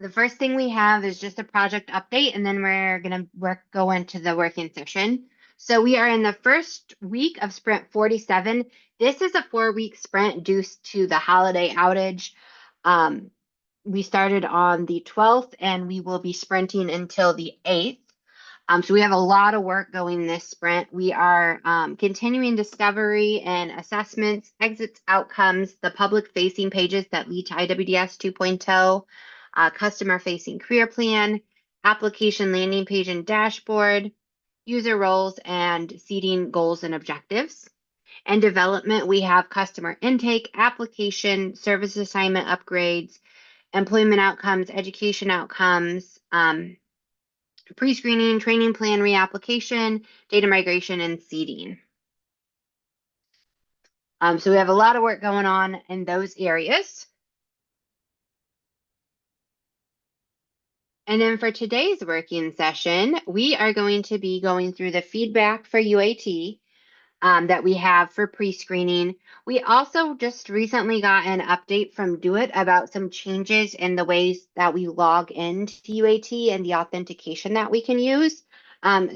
The first thing we have is just a project update, and then we're going to go into the working session. So we are in the first week of sprint 47. This is a 4-week sprint due to the holiday outage. We started on the 12th, and we will be sprinting until the 8th. So we have a lot of work going this sprint. We are continuing discovery and assessments, exits, outcomes, the public-facing pages that lead to IWDS 2.0, customer-facing career plan, application landing page and dashboard, user roles, and seeding goals and objectives. And development, we have customer intake, application, service assignment upgrades, employment outcomes, education outcomes, pre-screening, training plan reapplication, data migration, and seeding. So we have a lot of work going on in those areas. And then for today's working session, we are going to be going through the feedback for UAT that we have for pre-screening. We also just recently got an update from Do It about some changes in the ways that we log into UAT and the authentication that we can use.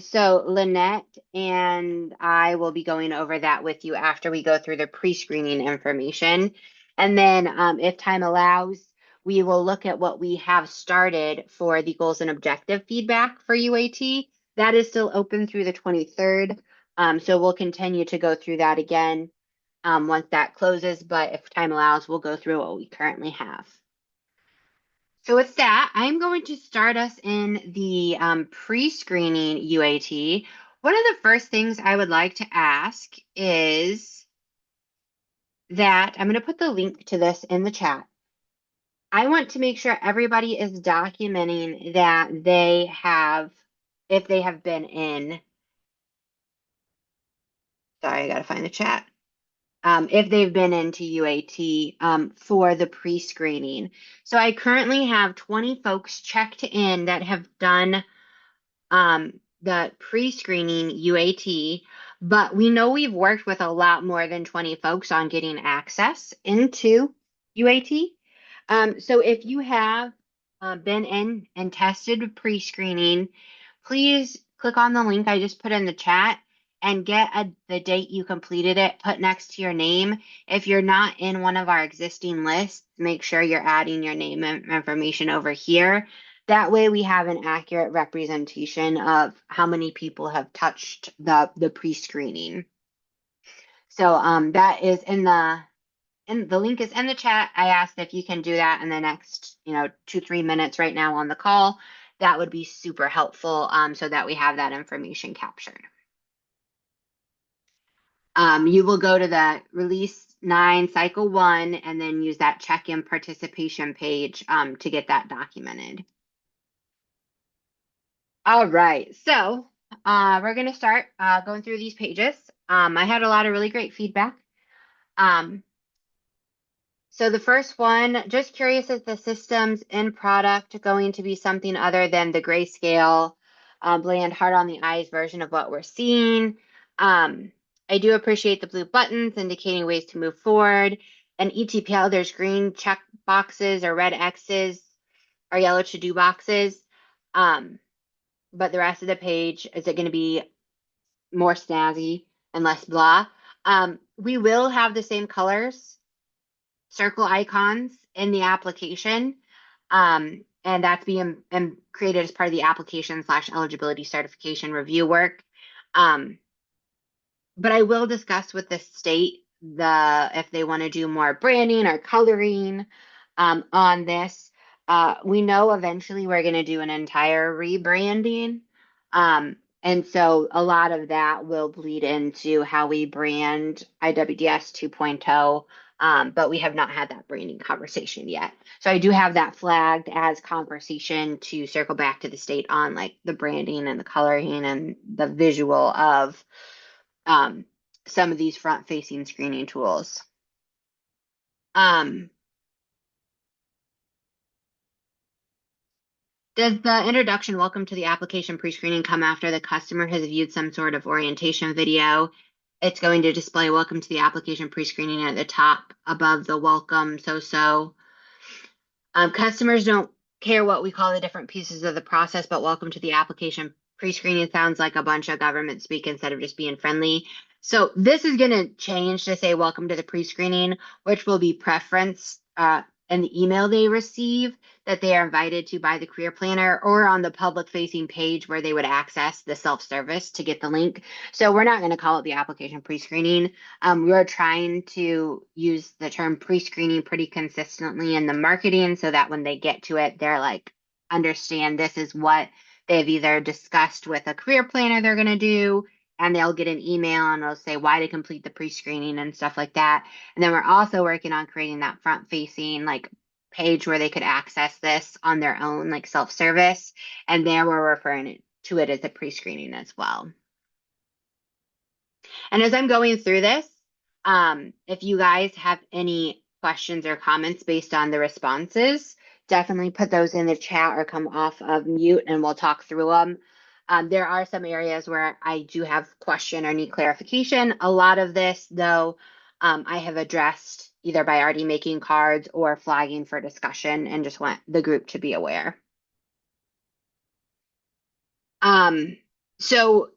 So Lynette and I will be going over that with you after we go through the pre-screening information. And then if time allows, we will look at what we have started for the goals and objective feedback for UAT. That is still open through the 23rd. So we'll continue to go through that again once that closes, but if time allows, we'll go through what we currently have. So with that, I'm going to start us in the pre-screening UAT. One of the first things I would like to ask is that I'm going to put the link to this in the chat. I want to make sure everybody is documenting that they have, if they have been in, sorry, I got to find the chat. If they've been into UAT for the pre-screening. So I currently have 20 folks checked in that have done the pre-screening UAT, but we know we've worked with a lot more than 20 folks on getting access into UAT. So if you have been in and tested pre-screening, please click on the link I just put in the chat and get the date you completed it put next to your name. If you're not in one of our existing lists, make sure you're adding your name and information over here. That way we have an accurate representation of how many people have touched the pre-screening. So that is in the link is in the chat. I asked if you can do that in the next 2-3 minutes right now on the call. That would be super helpful so that we have that information captured. You will go to the release 9 cycle 1 and then use that check-in participation page to get that documented. All right, so we're going to start going through these pages. I had a lot of really great feedback. So the first one, just curious, is the systems in product going to be something other than the grayscale, bland, hard on the eyes version of what we're seeing? I do appreciate the blue buttons indicating ways to move forward. And ETPL, there's green check boxes or red X's or yellow to-do boxes. But the rest of the page, is it going to be more snazzy and less blah? We will have the same colors, circle icons in the application. And that's being created as part of the application/eligibility certification review work. But I will discuss with the state if they want to do more branding or coloring on this. We know eventually we're going to do an entire rebranding. And so a lot of that will bleed into how we brand IWDS 2.0. But we have not had that branding conversation yet. So I do have that flagged as conversation to circle back to the state on like the branding and the coloring and the visual of some of these front-facing screening tools. Does the introduction, welcome to the application pre-screening, come after the customer has viewed some sort of orientation video? It's going to display welcome to the application pre-screening at the top above the welcome. Customers don't care what we call the different pieces of the process, but welcome to the application. Pre-screening sounds like a bunch of government speak instead of just being friendly. So this is going to change to say welcome to the pre-screening, which will be preference in the email they receive that they are invited to by the career planner or on the public facing page where they would access the self-service to get the link. So we're not going to call it the application pre-screening. We're trying to use the term pre-screening pretty consistently in the marketing so that when they get to it, they're like, understand this is what they've either discussed with a career planner they're going to do, and they'll get an email and it'll say why to complete the pre-screening and stuff like that. And then we're also working on creating that front-facing like page where they could access this on their own, like self-service. And there we're referring to it as a pre-screening as well. And as I'm going through this, if you guys have any questions or comments based on the responses, definitely put those in the chat or come off of mute and we'll talk through them. There are some areas where I do have question or need clarification. A lot of this, though, I have addressed either by already making cards or flagging for discussion and just want the group to be aware. Um, so,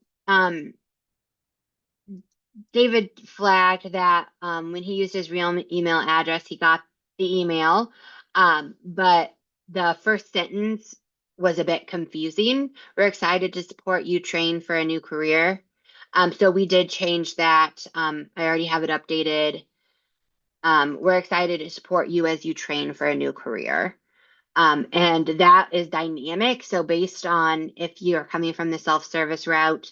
David flagged that when he used his real email address, he got the email, but the first sentence was a bit confusing. We're excited to support you train for a new career. So we did change that. I already have it updated. We're excited to support you as you train for a new career. And that is dynamic. So based on if you're coming from the self-service route,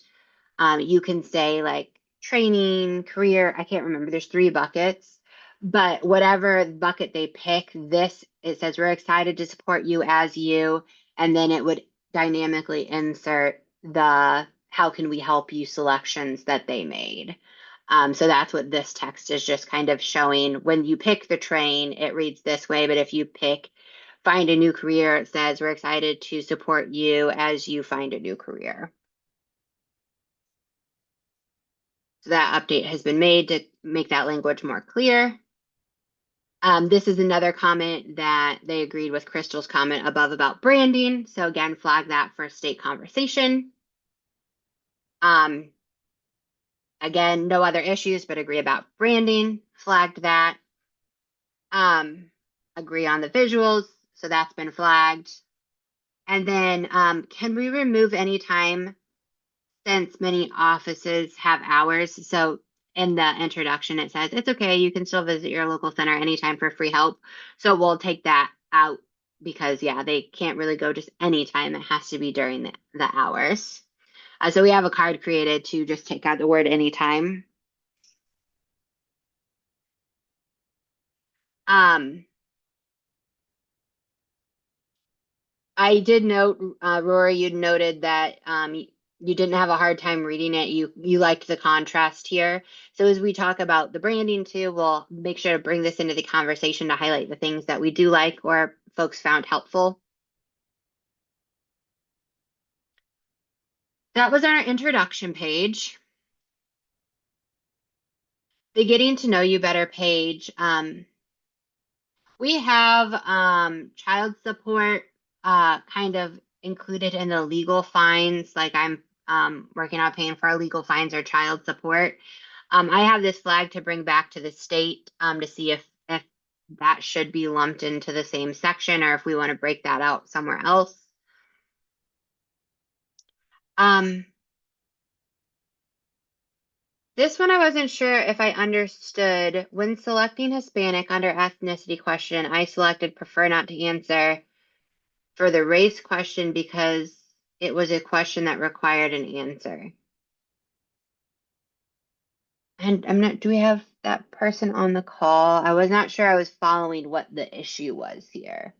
you can say like training, career. I can't remember. There's 3 buckets, but whatever bucket they pick, this it says we're excited to support you as you, and then it would dynamically insert the how can we help you selections that they made. So that's what this text is just kind of showing. When you pick the train, it reads this way, but if you pick find a new career, it says we're excited to support you as you find a new career. So that update has been made to make that language more clear. This is another comment that they agreed with Crystal's comment above about branding. So again, flag that for state conversation. Again, no other issues, but agree about branding, flagged that. Agree on the visuals, so that's been flagged. And then can we remove any time since many offices have hours? So in the introduction, it says it's okay, you can still visit your local center anytime for free help. So we'll take that out because, yeah, they can't really go just anytime. It has to be during the hours. So we have a card created to just take out the word anytime. I did note, Rory, you'd noted that you didn't have a hard time reading it. You liked the contrast here. So as we talk about the branding too, we'll make sure to bring this into the conversation to highlight the things that we do like or folks found helpful. That was our introduction page. The getting to know you better page. We have child support kind of included in the legal fines. Like I'm working on paying for our legal fines or child support. I have this flag to bring back to the state to see if that should be lumped into the same section or if we want to break that out somewhere else. This one I wasn't sure if I understood. When selecting Hispanic under ethnicity question, I selected prefer not to answer for the race question because it was a question that required an answer. And I'm not, do we have that person on the call? I was not sure I was following what the issue was here.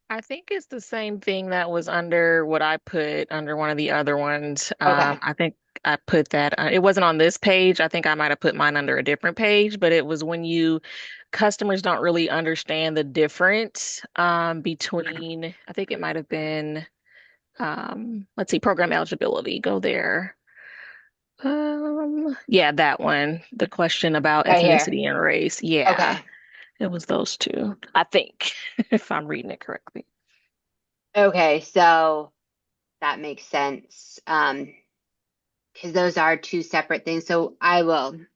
I think it's the same thing that was under what I put under one of the other ones. Okay. I think I put that, it wasn't on this page. I think I might have put mine under a different page, but it was when customers don't really understand the difference between, I think it might have been, let's see, program eligibility. Go there. Yeah, that one. The question about Right here. ethnicity and race. Yeah, Okay. it was those two, I think, if I'm reading it correctly. Okay, so that makes sense. Because those are two separate things. So I'm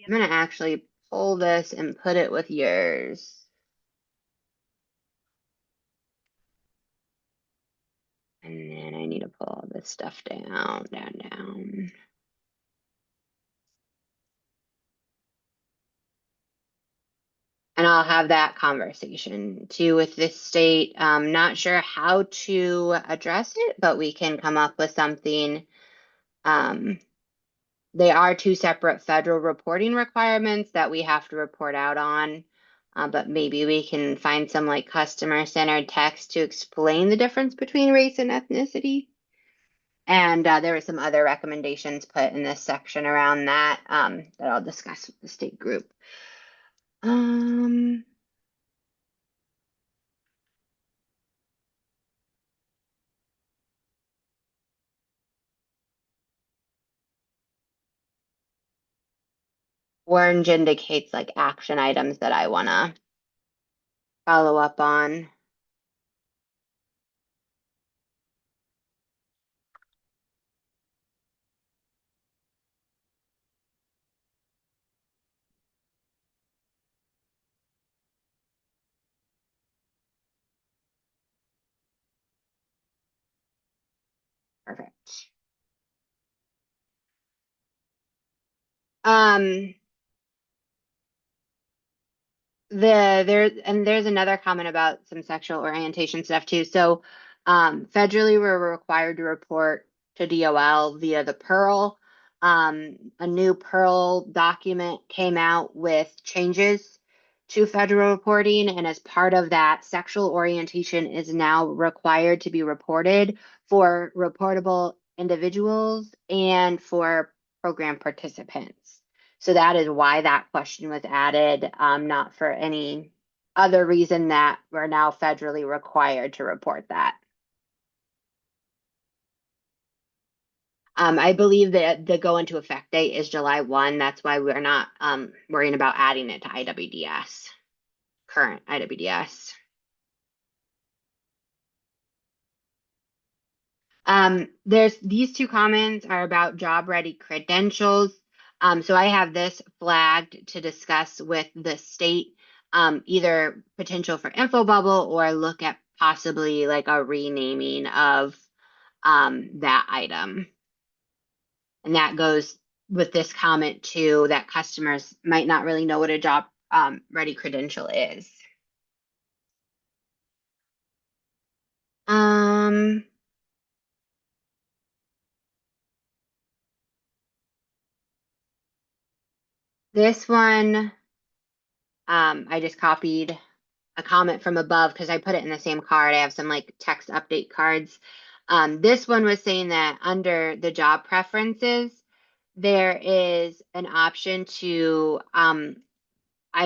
gonna actually pull this and put it with yours. And then I need to pull all this stuff down, down, down. And I'll have that conversation too with this state. Not sure how to address it, but we can come up with something. Um, they are two separate federal reporting requirements that we have to report out on. But maybe we can find some like customer-centered text to explain the difference between race and ethnicity. And there were some other recommendations put in this section around that that I'll discuss with the state group. Um, Orange indicates like action items that I want to follow up on. Perfect. Um, there's another comment about some sexual orientation stuff too. So, federally, we're required to report to DOL via the Pearl. A new Pearl document came out with changes to federal reporting, and as part of that, sexual orientation is now required to be reported for reportable individuals and for program participants. So that is why that question was added, not for any other reason that we're now federally required to report that. I believe that the go into effect date is July 1. That's why we're not worrying about adding it to IWDS, current IWDS. There's these two comments are about job ready credentials. So I have this flagged to discuss with the state, either potential for info bubble or look at possibly like a renaming of that item. And that goes with this comment too, that customers might not really know what a job ready credential is. Um, this one, I just copied a comment from above because I put it in the same card. I have some like text update cards. This one was saying that under the job preferences, there is an option to I'm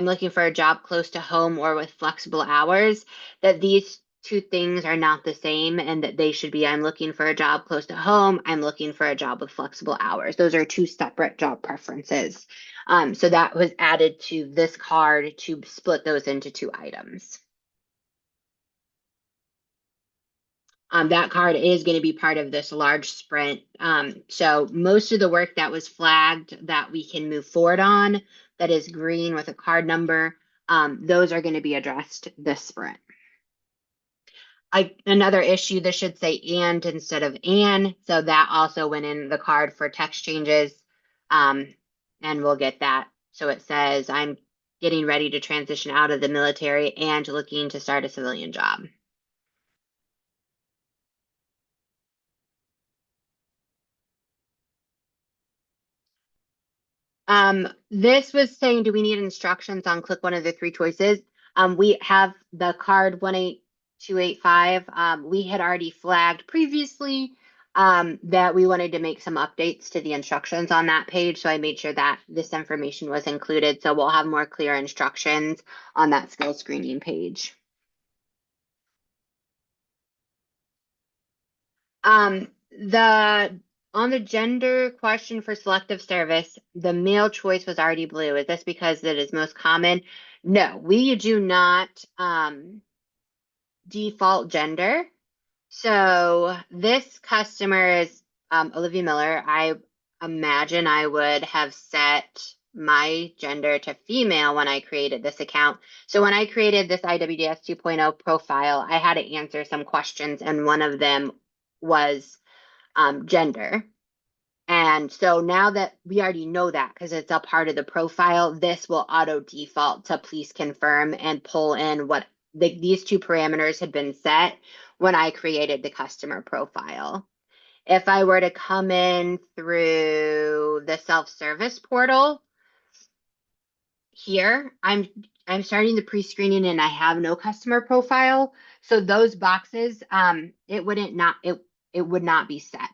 looking for a job close to home or with flexible hours, that these two things are not the same and that they should be I'm looking for a job close to home, I'm looking for a job with flexible hours. Those are two separate job preferences. So that was added to this card to split those into two items. That card is going to be part of this large sprint. So most of the work that was flagged that we can move forward on, that is green with a card number, those are going to be addressed this sprint. Another issue, this should say and instead of an, so that also went in the card for text changes, and we'll get that. So it says, I'm getting ready to transition out of the military and looking to start a civilian job. This was saying, do we need instructions on click one of the three choices? We have the card 18285. We had already flagged previously that we wanted to make some updates to the instructions on that page. So I made sure that this information was included. So we'll have more clear instructions on that skill screening page. The on the gender question for selective service, the male choice was already blue. Is this because it is most common? No, we do not default gender. So this customer is Olivia Miller. I imagine I would have set my gender to female when I created this account. So when I created this IWDS 2.0 profile, I had to answer some questions, and one of them was gender. And so now that we already know that because it's a part of the profile, this will auto default to please confirm and pull in what these two parameters had been set when I created the customer profile. If I were to come in through the self-service portal here, I'm starting the pre-screening and I have no customer profile. So those boxes, it would not be set.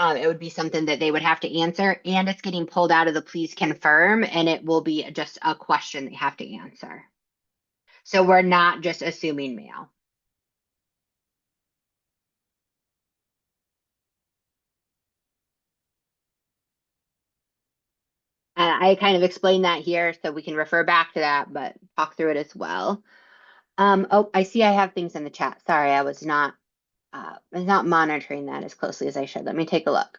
It would be something that they would have to answer, and it's getting pulled out of the please confirm, and it will be just a question they have to answer. So we're not just assuming male. And I kind of explained that here, so we can refer back to that, but talk through it as well. Oh, I see I have things in the chat. Sorry, I was not monitoring that as closely as I should. Let me take a look.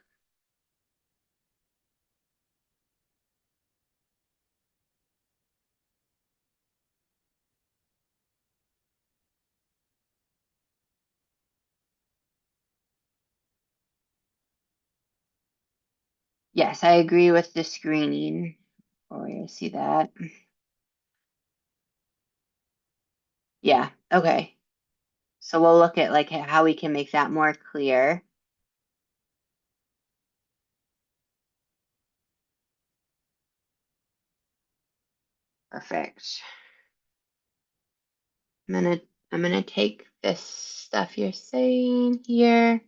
Yes, I agree with the screening. Oh, I see that. Yeah, okay. So we'll look at like how we can make that more clear. Perfect. I'm gonna take this stuff you're saying here.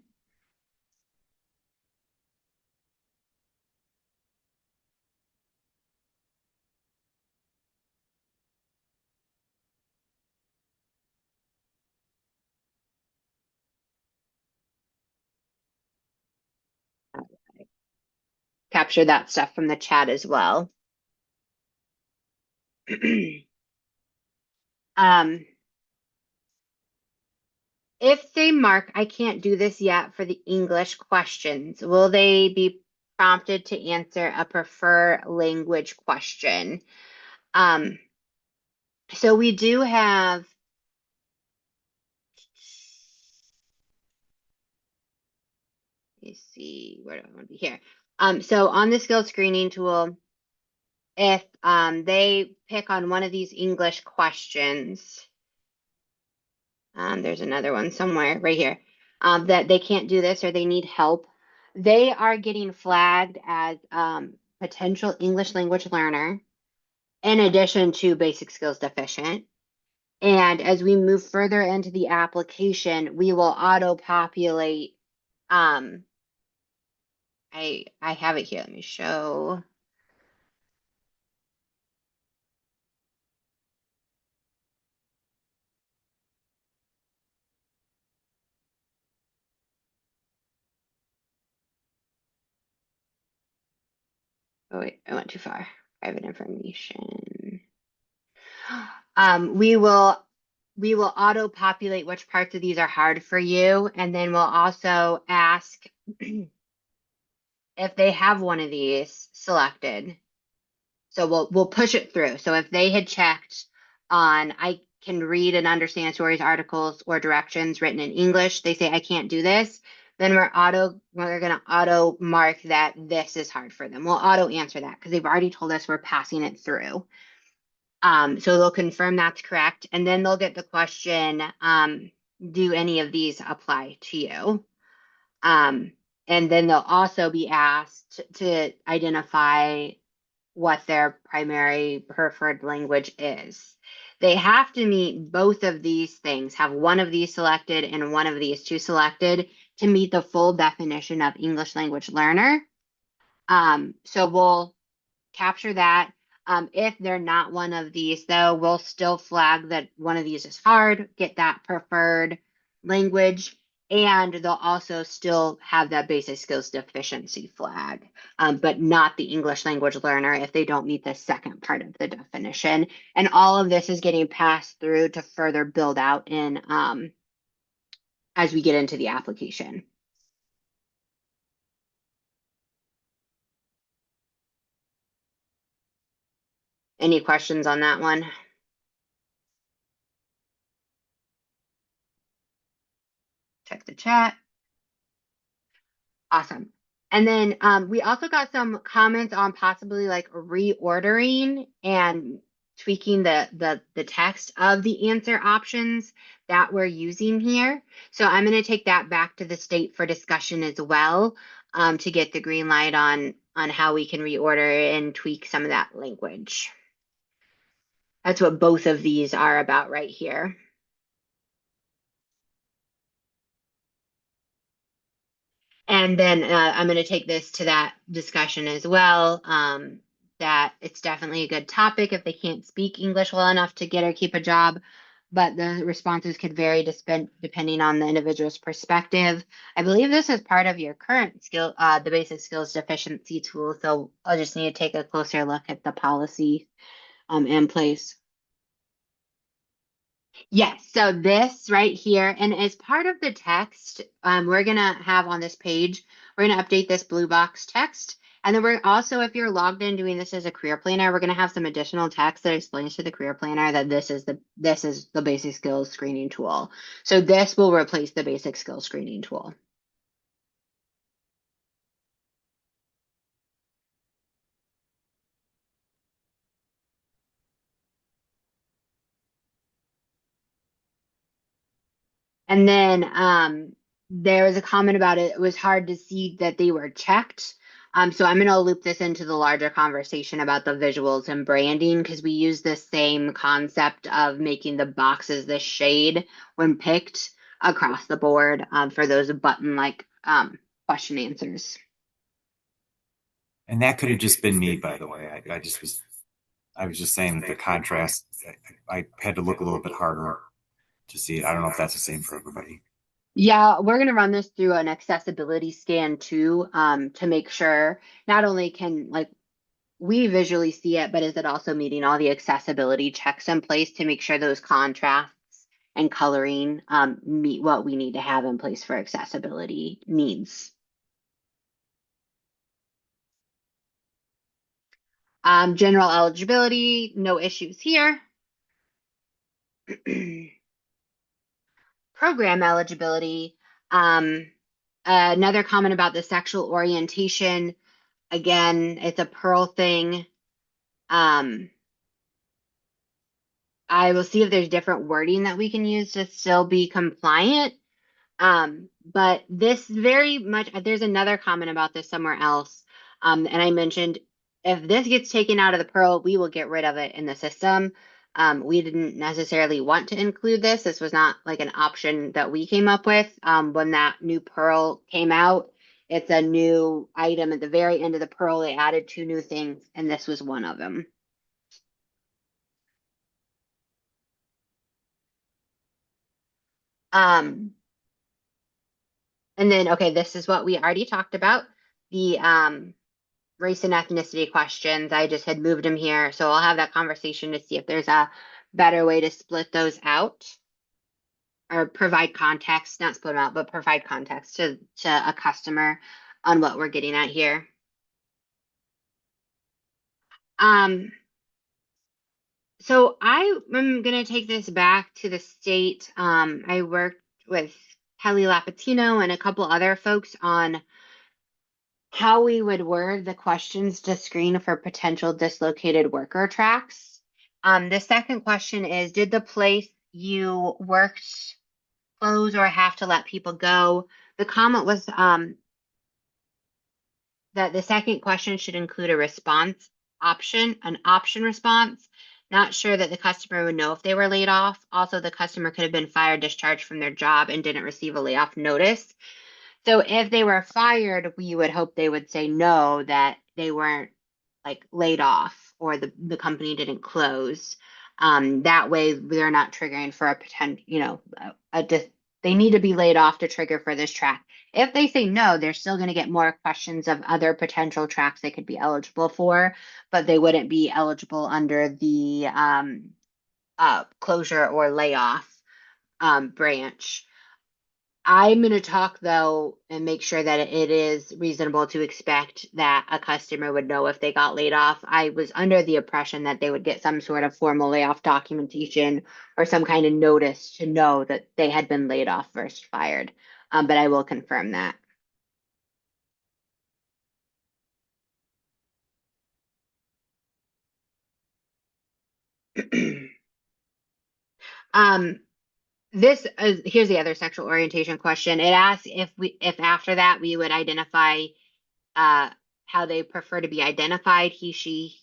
Capture that stuff from the chat as well. um, if they mark, I can't do this yet for the English questions, will they be prompted to answer a prefer language question? Um, so we do have, let me see, where do I want to be here? So on the skill screening tool, if they pick on one of these English questions, there's another one somewhere right here, that they can't do this or they need help, they are getting flagged as potential English language learner in addition to basic skills deficient. And as we move further into the application, we will auto populate. Um, I have it here. Let me show. Oh wait, I went too far. Private information. We will auto populate which parts of these are hard for you, and then we'll also ask if they have one of these selected. So we'll push it through. So if they had checked on I can read and understand stories, articles, or directions written in English, they say I can't do this, then we're gonna auto mark that this is hard for them. We'll auto answer that because they've already told us we're passing it through. So they'll confirm that's correct, and then they'll get the question, do any of these apply to you? And then they'll also be asked to identify what their primary preferred language is. They have to meet both of these things, have one of these selected and one of these two selected to meet the full definition of English language learner. So we'll capture that. If they're not one of these, though, we'll still flag that one of these is hard, get that preferred language, And they'll also still have that basic skills deficiency flag, but not the English language learner if they don't meet the second part of the definition. And all of this is getting passed through to further build out in as we get into the application. Any questions on that one? Check the chat. Awesome. And then we also got some comments on possibly like reordering and tweaking the text of the answer options that we're using here. So I'm going to take that back to the state for discussion as well, to get the green light on how we can reorder and tweak some of that language. That's what both of these are about right here. And then I'm going to take this to that discussion as well, that it's definitely a good topic if they can't speak English well enough to get or keep a job, but the responses could vary depending on the individual's perspective. I believe this is part of your current skill, the basic skills deficiency tool, so I'll just need to take a closer look at the policy in place. Yes, so this right here, and as part of the text, we're gonna have on this page, we're gonna update this blue box text. And then we're also, if you're logged in doing this as a career planner, we're gonna have some additional text that explains to the career planner that this is the basic skills screening tool. So this will replace the basic skills screening tool. And then there was a comment about it. It was hard to see that they were checked. So I'm going to loop this into the larger conversation about the visuals and branding because we use the same concept of making the boxes the shade when picked across the board for those button-like question answers. And that could have just been me, by the way. I was just saying that the contrast, I had to look a little bit harder to see it. I don't know if that's the same for everybody. Yeah, we're going to run this through an accessibility scan too, to make sure not only can like we visually see it, but is it also meeting all the accessibility checks in place to make sure those contrasts and coloring meet what we need to have in place for accessibility needs? General eligibility, no issues here. Program eligibility, another comment about the sexual orientation. Again, it's a Pearl thing. I will see if there's different wording that we can use to still be compliant. But this very much, there's another comment about this somewhere else. And I mentioned if this gets taken out of the Pearl, we will get rid of it in the system. We didn't necessarily want to include this. This was not like an option that we came up with when that new Pearl came out. It's a new item at the very end of the Pearl. They added two new things, and this was one of them. Um, and then, okay, this is what we already talked about. The race and ethnicity questions. I just had moved them here. So I'll have that conversation to see if there's a better way to split those out or provide context, not split them out, but provide context to a customer on what we're getting at here. So I am going to take this back to the state. I worked with Kelly Lapatino and a couple other folks on how we would word the questions to screen for potential dislocated worker tracks. The second question is, did the place you worked close or have to let people go? The comment was that the second question should include a response option, an option response. Not sure that the customer would know if they were laid off. Also, the customer could have been fired, discharged from their job, and didn't receive a layoff notice. So if they were fired, we would hope they would say no, that they weren't like laid off or the company didn't close. That way they're not triggering for a potential, they need to be laid off to trigger for this track. If they say no, they're still going to get more questions of other potential tracks they could be eligible for, but they wouldn't be eligible under the closure or layoff branch. I'm going to talk though and make sure that it is reasonable to expect that a customer would know if they got laid off. I was under the impression that they would get some sort of formal layoff documentation or some kind of notice to know that they had been laid off versus fired. But I will confirm that. um, this is, here's the other sexual orientation question. It asks if after that we would identify uh, how they prefer to be identified, he, she,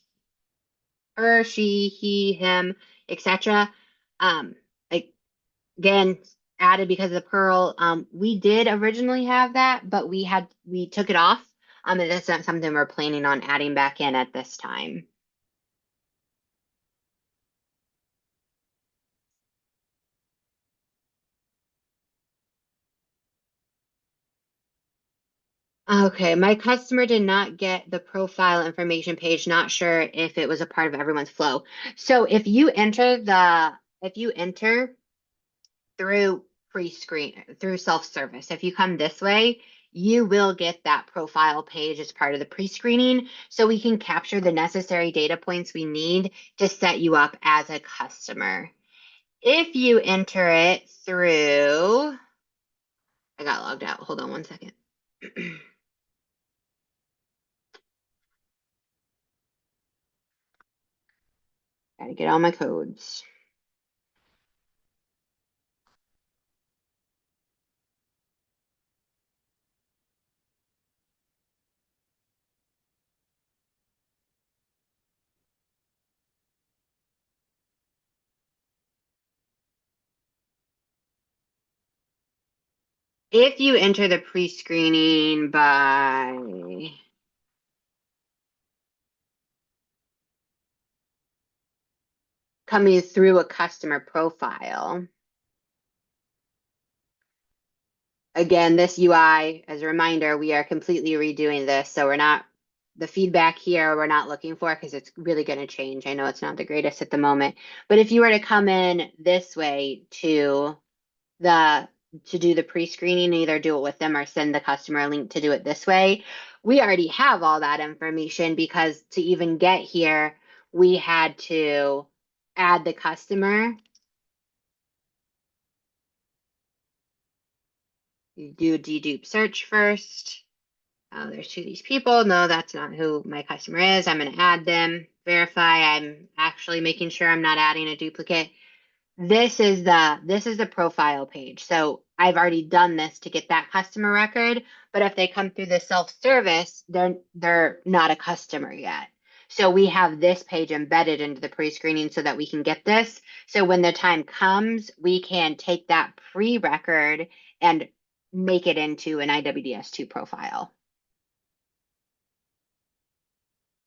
her, she, he, him, etc. Um, again, added because of Pearl. We did originally have that, but we took it off. And that's not something we're planning on adding back in at this time. Okay, my customer did not get the profile information page. Not sure if it was a part of everyone's flow. So if you enter through pre-screen, through self-service, if you come this way, you will get that profile page as part of the pre-screening, so we can capture the necessary data points we need to set you up as a customer. If you enter it through, I got logged out. Hold on one second. Gotta get all my codes. If you enter the pre-screening by coming through a customer profile, again, this UI, as a reminder, we are completely redoing this. So the feedback here we're not looking for because it's really going to change. I know it's not the greatest at the moment, but if you were to come in this way to do the pre-screening, either do it with them or send the customer a link to do it this way, we already have all that information because to even get here, we had to add the customer. You do a dedupe search first. Oh, there's two of these people. No, that's not who my customer is. I'm going to add them, verify. I'm actually making sure I'm not adding a duplicate. This is the profile page. So I've already done this to get that customer record, but if they come through the self-service, they're not a customer yet. So we have this page embedded into the pre-screening so that we can get this. So when the time comes, we can take that pre-record and make it into an IWDS2 profile.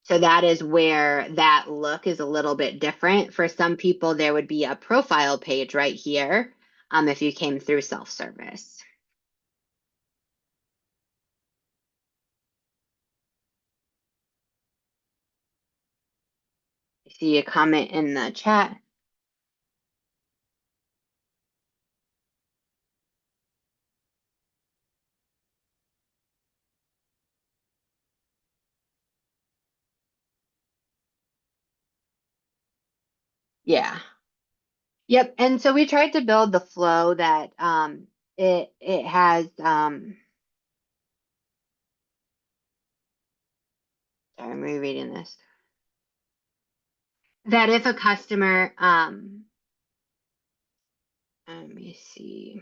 So that is where that look is a little bit different. For some people, there would be a profile page right here if you came through self-service. I see a comment in the chat. Yeah. Yep. And so we tried to build the flow that it has sorry, I'm rereading this. That if a customer let me see.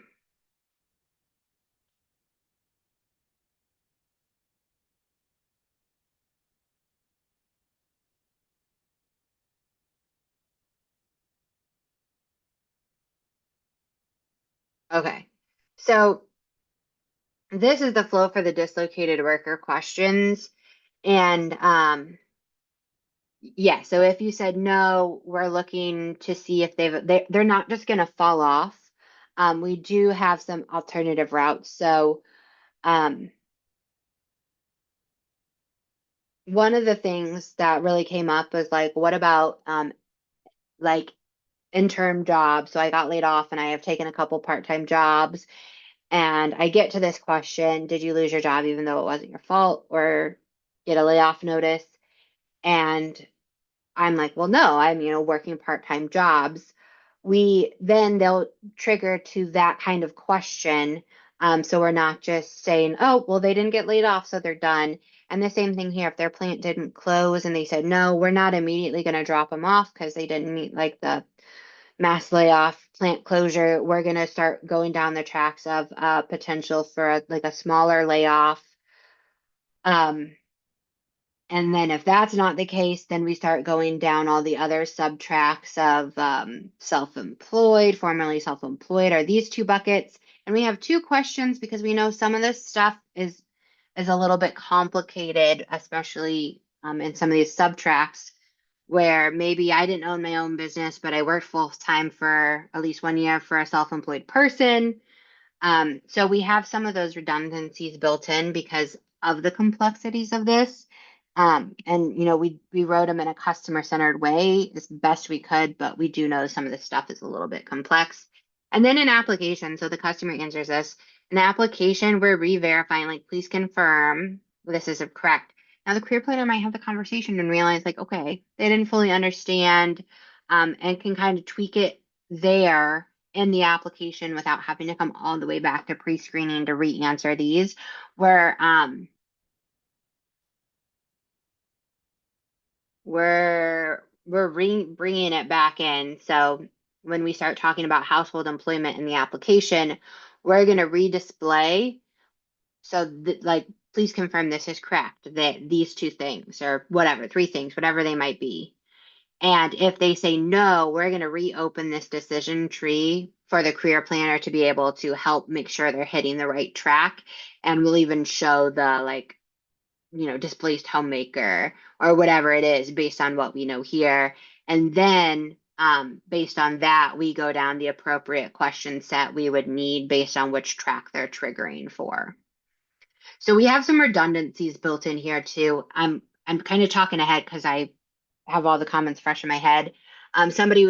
Okay. So this is the flow for the dislocated worker questions. And yeah, so if you said no, we're looking to see if they're not just going to fall off. we do have some alternative routes. So one of the things that really came up was like, what about like interim jobs? So I got laid off and I have taken a couple part-time jobs. And I get to this question, did you lose your job even though it wasn't your fault or get a layoff notice? And I'm like, well, no, I'm, working part-time jobs. They'll trigger to that kind of question. So we're not just saying, oh, well, they didn't get laid off, so they're done. And the same thing here, if their plant didn't close and they said, no, we're not immediately going to drop them off because they didn't meet like the mass layoff, plant closure, we're going to start going down the tracks of potential for like a smaller layoff. Um, and then if that's not the case, then we start going down all the other subtracts of self-employed, formerly self-employed are these two buckets. And we have two questions because we know some of this stuff is a little bit complicated, especially in some of these subtracts where maybe I didn't own my own business, but I worked full time for at least 1 year for a self-employed person. So we have some of those redundancies built in because of the complexities of this. And we wrote them in a customer-centered way as best we could, but we do know some of this stuff is a little bit complex. And then an application, so the customer answers this. An application, we're re-verifying, like, please confirm this is correct. Now the career planner might have the conversation and realize, like, okay, they didn't fully understand, and can kind of tweak it there in the application without having to come all the way back to pre-screening to re-answer these. Where bringing it back in. So when we start talking about household employment in the application, we're going to redisplay. So like, please confirm this is correct, that these two things or whatever, three things, whatever they might be. And if they say no, we're going to reopen this decision tree for the career planner to be able to help make sure they're hitting the right track. And we'll even show the like, displaced homemaker or whatever it is based on what we know here. And then based on that, we go down the appropriate question set we would need based on which track they're triggering for. So we have some redundancies built in here too. I'm kind of talking ahead because I have all the comments fresh in my head. Somebody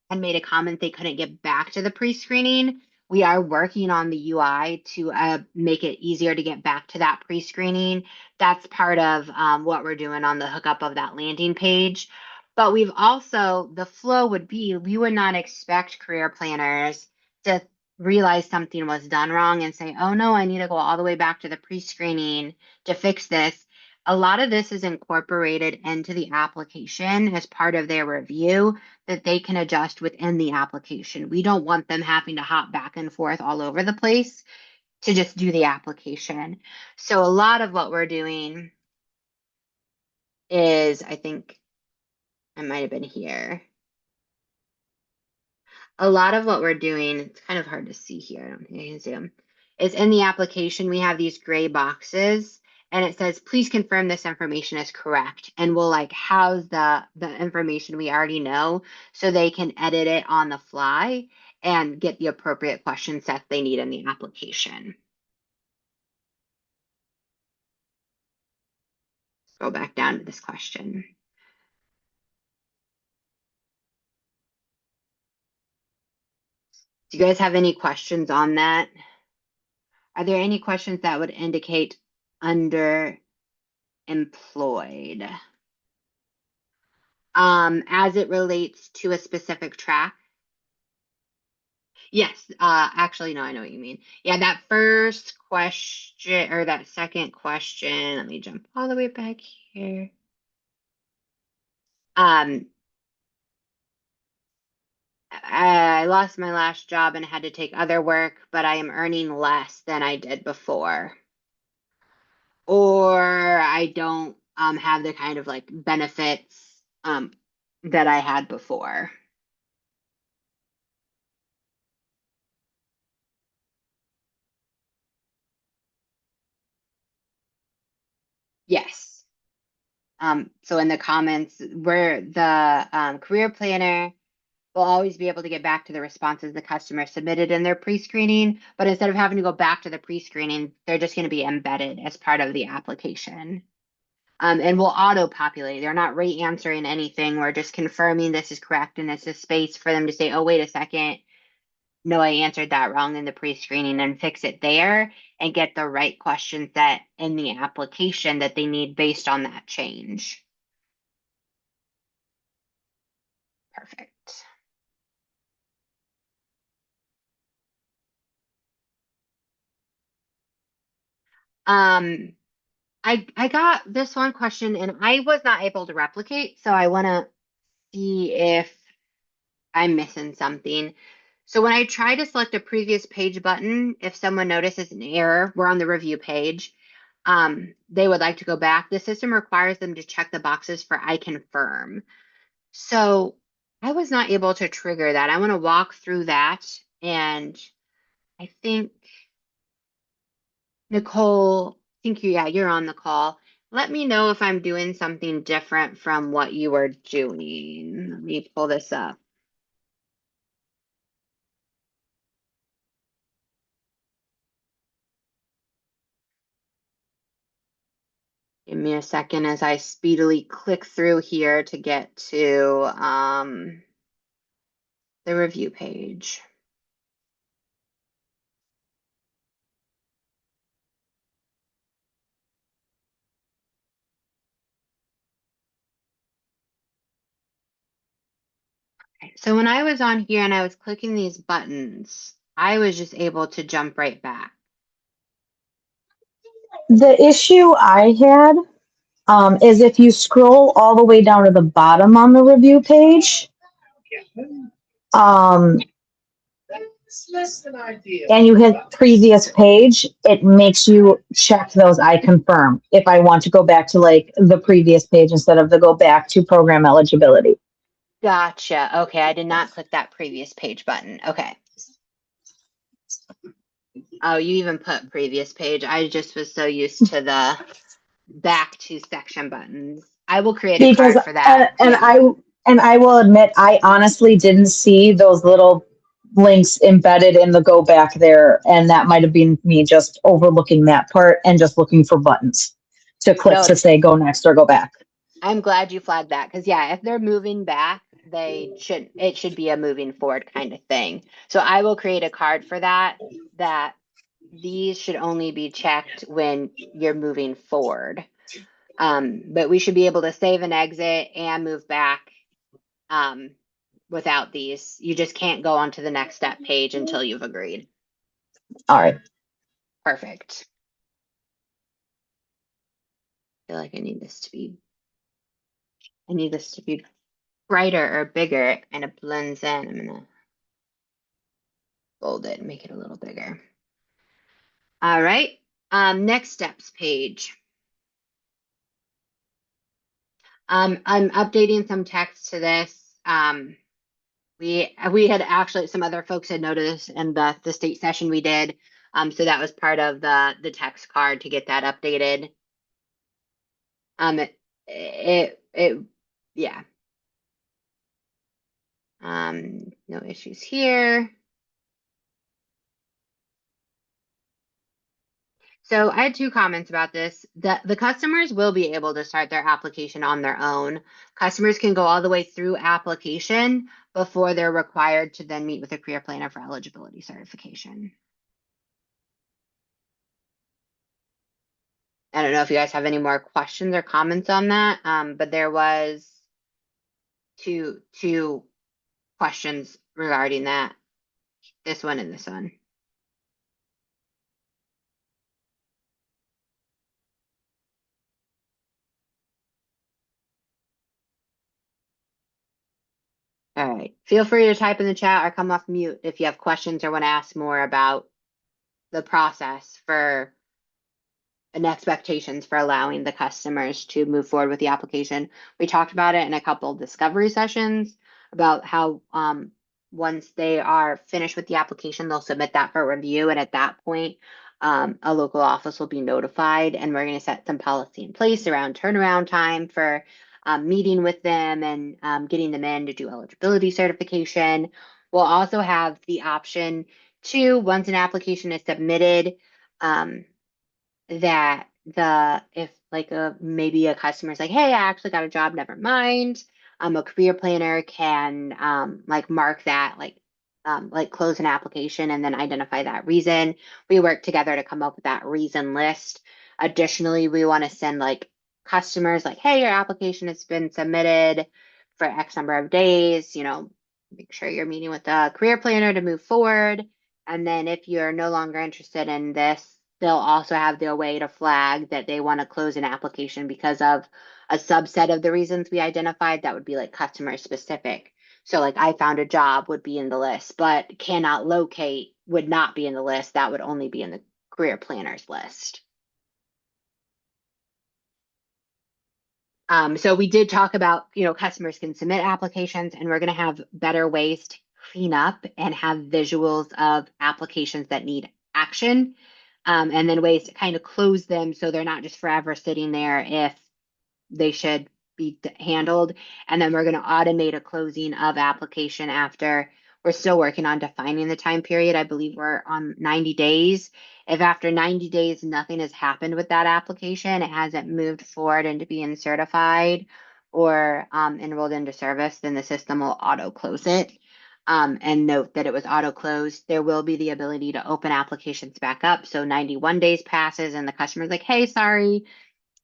had made a comment they couldn't get back to the pre-screening. We are working on the UI to make it easier to get back to that pre-screening. That's part of what we're doing on the hookup of that landing page. But we've also, the flow would be, we would not expect career planners to realize something was done wrong and say, oh no, I need to go all the way back to the pre-screening to fix this. A lot of this is incorporated into the application as part of their review that they can adjust within the application. We don't want them having to hop back and forth all over the place to just do the application. So a lot of what we're doing is, I think I might have been here. A lot of what we're doing, it's kind of hard to see here. I don't think I can zoom. Is in the application, we have these gray boxes and it says, please confirm this information is correct. And we'll like house the information we already know so they can edit it on the fly and get the appropriate question set they need in the application. Go back down to this question. Do you guys have any questions on that? Are there any questions that would indicate underemployed? As it relates to a specific track? Yes, actually, no, I know what you mean. Yeah, that first question or that second question, let me jump all the way back here. Um, I lost my last job and had to take other work, but I am earning less than I did before. Or I don't have the kind of like benefits that I had before. Yes. So in the comments, where the career planner We'll always be able to get back to the responses the customer submitted in their pre-screening, but instead of having to go back to the pre-screening, they're just going to be embedded as part of the application. And we'll auto-populate. They're not re-answering anything. We're just confirming this is correct, and it's a space for them to say, oh, wait a second. No, I answered that wrong in the pre-screening, and fix it there and get the right question set in the application that they need based on that change. Perfect. I got this one question and I was not able to replicate, so I want to see if I'm missing something. So when I try to select a previous page button, if someone notices an error, we're on the review page, they would like to go back. The system requires them to check the boxes for I confirm. So I was not able to trigger that. I want to walk through that, and I think Nicole, you're on the call. Let me know if I'm doing something different from what you were doing. Let me pull this up. Give me a second as I speedily click through here to get to the review page. Okay, so when I was on here and I was clicking these buttons, I was just able to jump right back. The issue I had is if you scroll all the way down to the bottom on the review page, and you hit previous page, it makes you check those I confirm if I want to go back to like the previous page instead of the go back to program eligibility. Gotcha. Okay, I did not click that previous page button. Okay. Oh, you even put previous page. I just was so used to the back to section buttons. I will create a Because card for that. I will admit I honestly didn't see those little links embedded in the go back there, and that might have been me just overlooking that part and just looking for buttons to click No, to say go next or go back. I'm glad you flagged that because yeah, if they're moving back, it should be a moving forward kind of thing. So I will create a card for that these should only be checked when you're moving forward. But we should be able to save and exit and move back without these. You just can't go on to the next step page until you've agreed. All right. Perfect. I feel like I need this to be brighter or bigger, and it blends in. I'm gonna bold it and make it a little bigger. All right. Next steps page. I'm updating some text to this. We had actually, some other folks had noticed in the state session we did. So that was part of the text card to get that updated. Yeah. No issues here. So I had two comments about this. The customers will be able to start their application on their own. Customers can go all the way through application before they're required to then meet with a career planner for eligibility certification. I don't know if you guys have any more questions or comments on that, but there was two questions regarding that, this one and this one. All right. Feel free to type in the chat or come off mute if you have questions or want to ask more about the process for and expectations for allowing the customers to move forward with the application. We talked about it in a couple discovery sessions about how once they are finished with the application, they'll submit that for review. And at that point, a local office will be notified, and we're going to set some policy in place around turnaround time for meeting with them and getting them in to do eligibility certification. We'll also have the option to, once an application is submitted, that if like maybe a customer's like, hey, I actually got a job, never mind. A career planner can like mark that like close an application and then identify that reason. We work together to come up with that reason list. Additionally, we want to send like customers like, hey, your application has been submitted for X number of days, make sure you're meeting with a career planner to move forward. And then if you're no longer interested in this, they'll also have the way to flag that they want to close an application because of a subset of the reasons we identified that would be like customer specific. So like I found a job would be in the list, but cannot locate would not be in the list. That would only be in the career planners list. So we did talk about, customers can submit applications and we're going to have better ways to clean up and have visuals of applications that need action. And then ways to kind of close them so they're not just forever sitting there if they should be handled. And then we're going to automate a closing of application after. We're still working on defining the time period. I believe we're on 90 days. If after 90 days nothing has happened with that application, it hasn't moved forward into being certified or enrolled into service, then the system will auto close it. And note that it was auto closed. There will be the ability to open applications back up. So 91 days passes and the customer's like, hey, sorry,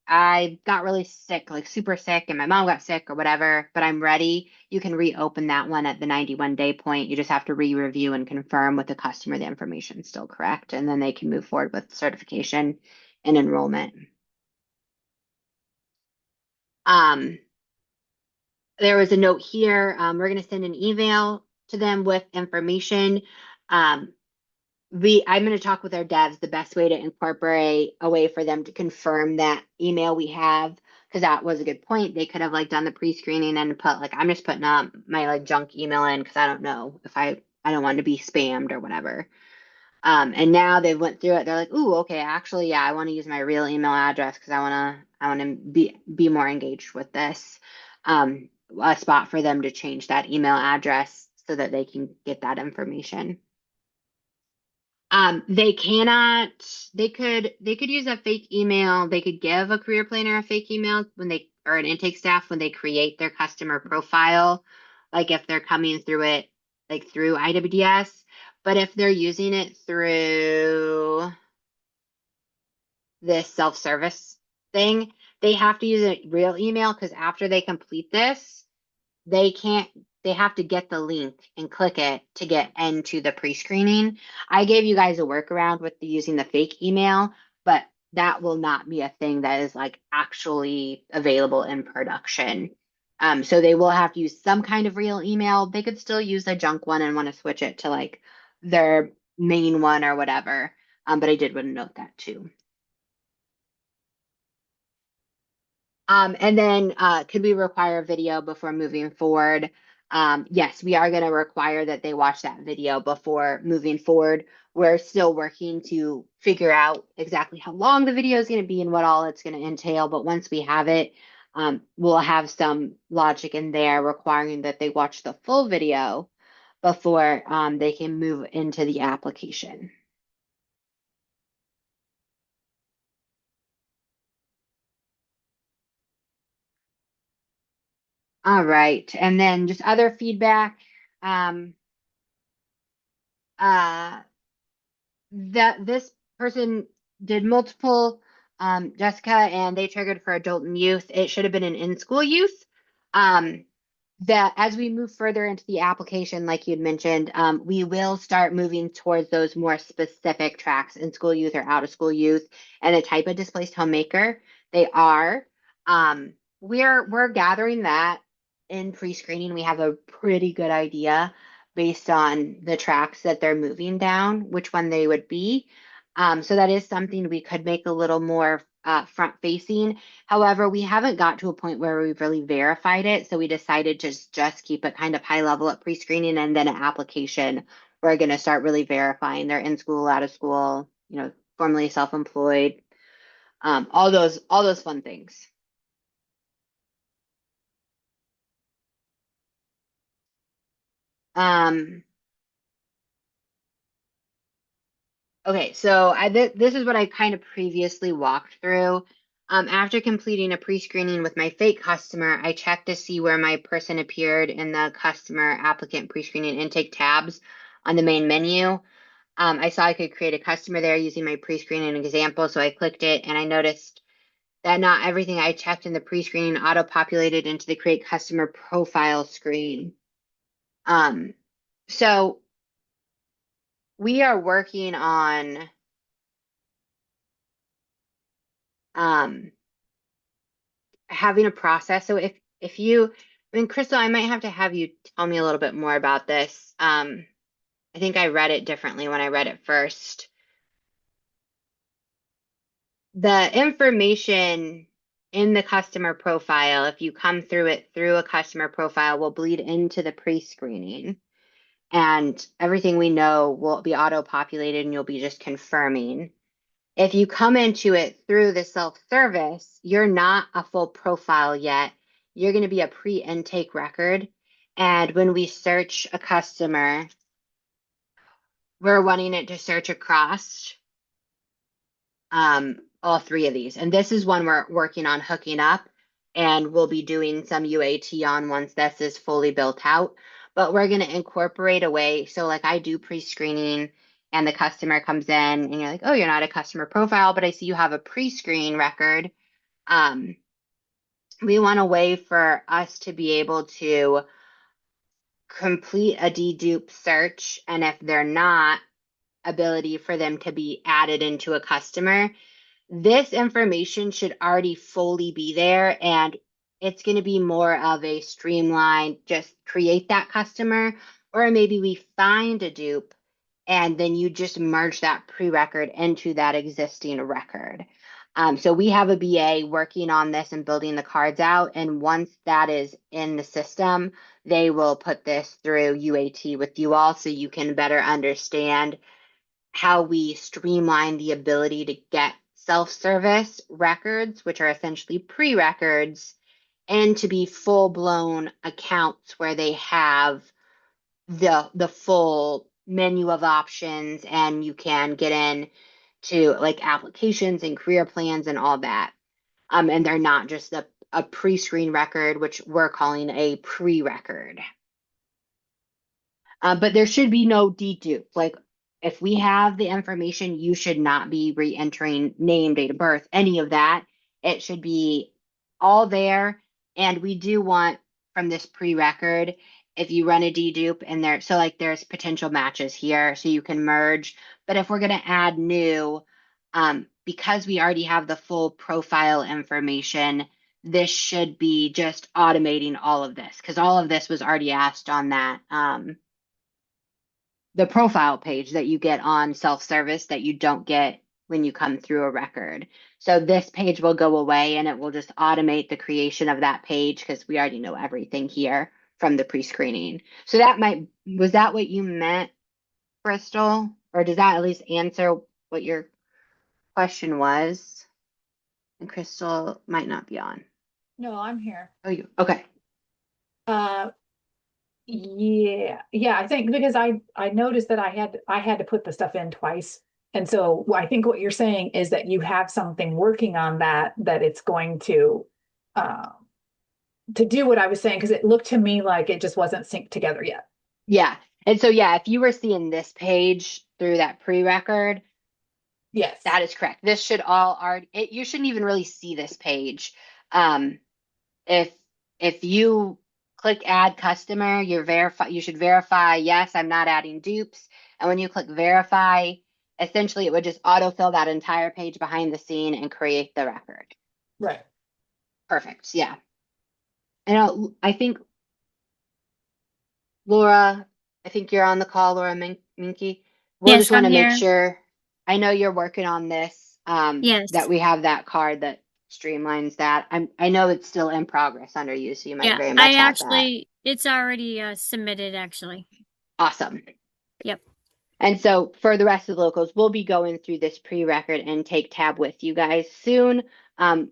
I got really sick, like super sick, and my mom got sick or whatever, but I'm ready. You can reopen that one at the 91-day point. You just have to re-review and confirm with the customer the information is still correct, and then they can move forward with certification and enrollment. There was a note here. We're going to send an email to them with information. I'm going to talk with our devs the best way to incorporate a way for them to confirm that email we have, because that was a good point. They could have like done the pre-screening and put like, I'm just putting up my like junk email in because I don't know if I don't want to be spammed or whatever. And now they went through it. They're like, ooh, okay, actually, yeah, I want to use my real email address because I want to be more engaged with this. A spot for them to change that email address so that they can get that information. They cannot, they could use a fake email. They could give a career planner a fake email or an intake staff when they create their customer profile, like if they're coming through it, like through IWDS. But if they're using it through this self-service thing, they have to use a real email because after they complete this, they have to get the link and click it to get into the pre-screening. I gave you guys a workaround with using the fake email, but that will not be a thing that is like actually available in production. So they will have to use some kind of real email. They could still use a junk one and want to switch it to like their main one or whatever. But I did want to note that too. And then could we require video before moving forward? Yes, we are going to require that they watch that video before moving forward. We're still working to figure out exactly how long the video is going to be and what all it's going to entail. But once we have it, we'll have some logic in there requiring that they watch the full video before they can move into the application. All right, and then just other feedback. That this person did multiple Jessica, and they triggered for adult and youth. It should have been an in-school youth. That as we move further into the application, like you'd mentioned, we will start moving towards those more specific tracks, in school youth or out of school youth, and the type of displaced homemaker they are. We're gathering that in pre-screening. We have a pretty good idea based on the tracks that they're moving down, which one they would be. So that is something we could make a little more front facing. However, we haven't got to a point where we've really verified it. So we decided to just keep it kind of high level at pre-screening, and then an application, we're going to start really verifying they're in school, out of school, formerly self-employed, all those fun things. Okay, so this is what I kind of previously walked through. After completing a pre-screening with my fake customer, I checked to see where my person appeared in the customer applicant pre-screening intake tabs on the main menu. I saw I could create a customer there using my pre-screening example, so I clicked it and I noticed that not everything I checked in the pre-screening auto-populated into the create customer profile screen. So we are working on having a process. So if you, I mean, Crystal, I might have to have you tell me a little bit more about this. I think I read it differently when I read it first. The information in the customer profile, if you come through it through a customer profile, will bleed into the pre-screening. And everything we know will be auto-populated and you'll be just confirming. If you come into it through the self-service, you're not a full profile yet. You're going to be a pre-intake record. And when we search a customer, we're wanting it to search across all three of these. And this is one we're working on hooking up, and we'll be doing some UAT on once this is fully built out. But we're going to incorporate a way. So like I do pre-screening and the customer comes in and you're like, oh, you're not a customer profile, but I see you have a pre-screen record. We want a way for us to be able to complete a dedupe search. And if they're not, ability for them to be added into a customer. This information should already fully be there, and it's going to be more of a streamlined, just create that customer, or maybe we find a dupe and then you just merge that pre-record into that existing record. So we have a BA working on this and building the cards out, and once that is in the system, they will put this through UAT with you all so you can better understand how we streamline the ability to get self-service records, which are essentially pre-records, and to be full-blown accounts where they have the full menu of options and you can get in to like applications and career plans and all that. And they're not just a pre-screen record, which we're calling a pre-record. But there should be no dedupe. Like if we have the information, you should not be re-entering name, date of birth, any of that. It should be all there. And we do want from this pre-record, if you run a dedupe and there, so like there's potential matches here, so you can merge. But if we're going to add new, because we already have the full profile information, this should be just automating all of this because all of this was already asked on that. The profile page that you get on self-service that you don't get when you come through a record. So this page will go away and it will just automate the creation of that page because we already know everything here from the pre-screening. So was that what you meant, Crystal? Or does that at least answer what your question was? And Crystal might not be on. No, I'm here. Oh, okay. Yeah, I think because I noticed that I had to put the stuff in twice. And so I think what you're saying is that you have something working on that it's going to do what I was saying, because it looked to me like it just wasn't synced together yet. Yeah. And so, yeah, if you were seeing this page through that pre-record, yes, that is correct. This should all already, you shouldn't even really see this page. If you click add customer, you should verify, yes, I'm not adding dupes. And when you click verify, essentially it would just autofill that entire page behind the scene and create the record. Right. Perfect. Yeah. And I think Laura, I think you're on the call, Laura Minky. We'll Yes, just want to I'm make here. sure, I know you're working on this, Yes. that we have that card that streamlines that. I know it's still in progress under you, so you might Yeah, very much I have that. actually, it's already submitted actually. Awesome. Yep. And so for the rest of the locals, we'll be going through this pre-record intake tab with you guys soon.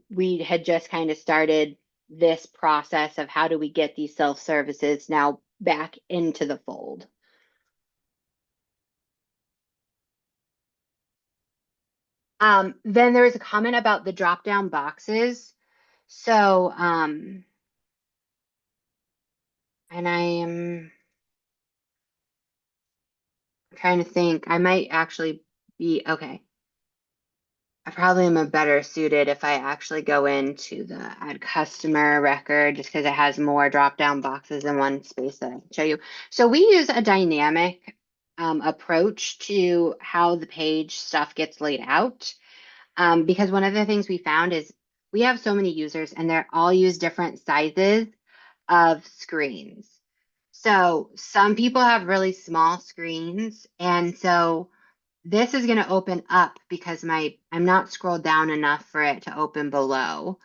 We had just kind of started this process of how do we get these self-services now back into the fold. Then there's a comment about the drop-down boxes. So, and I am trying to think, I might actually be, okay. I probably am a better suited if I actually go into the add customer record just because it has more drop-down boxes in one space that I can show you. So we use a dynamic approach to how the page stuff gets laid out. Because one of the things we found is we have so many users and they're all use different sizes of screens. So some people have really small screens, and so this is going to open up because I'm not scrolled down enough for it to open below.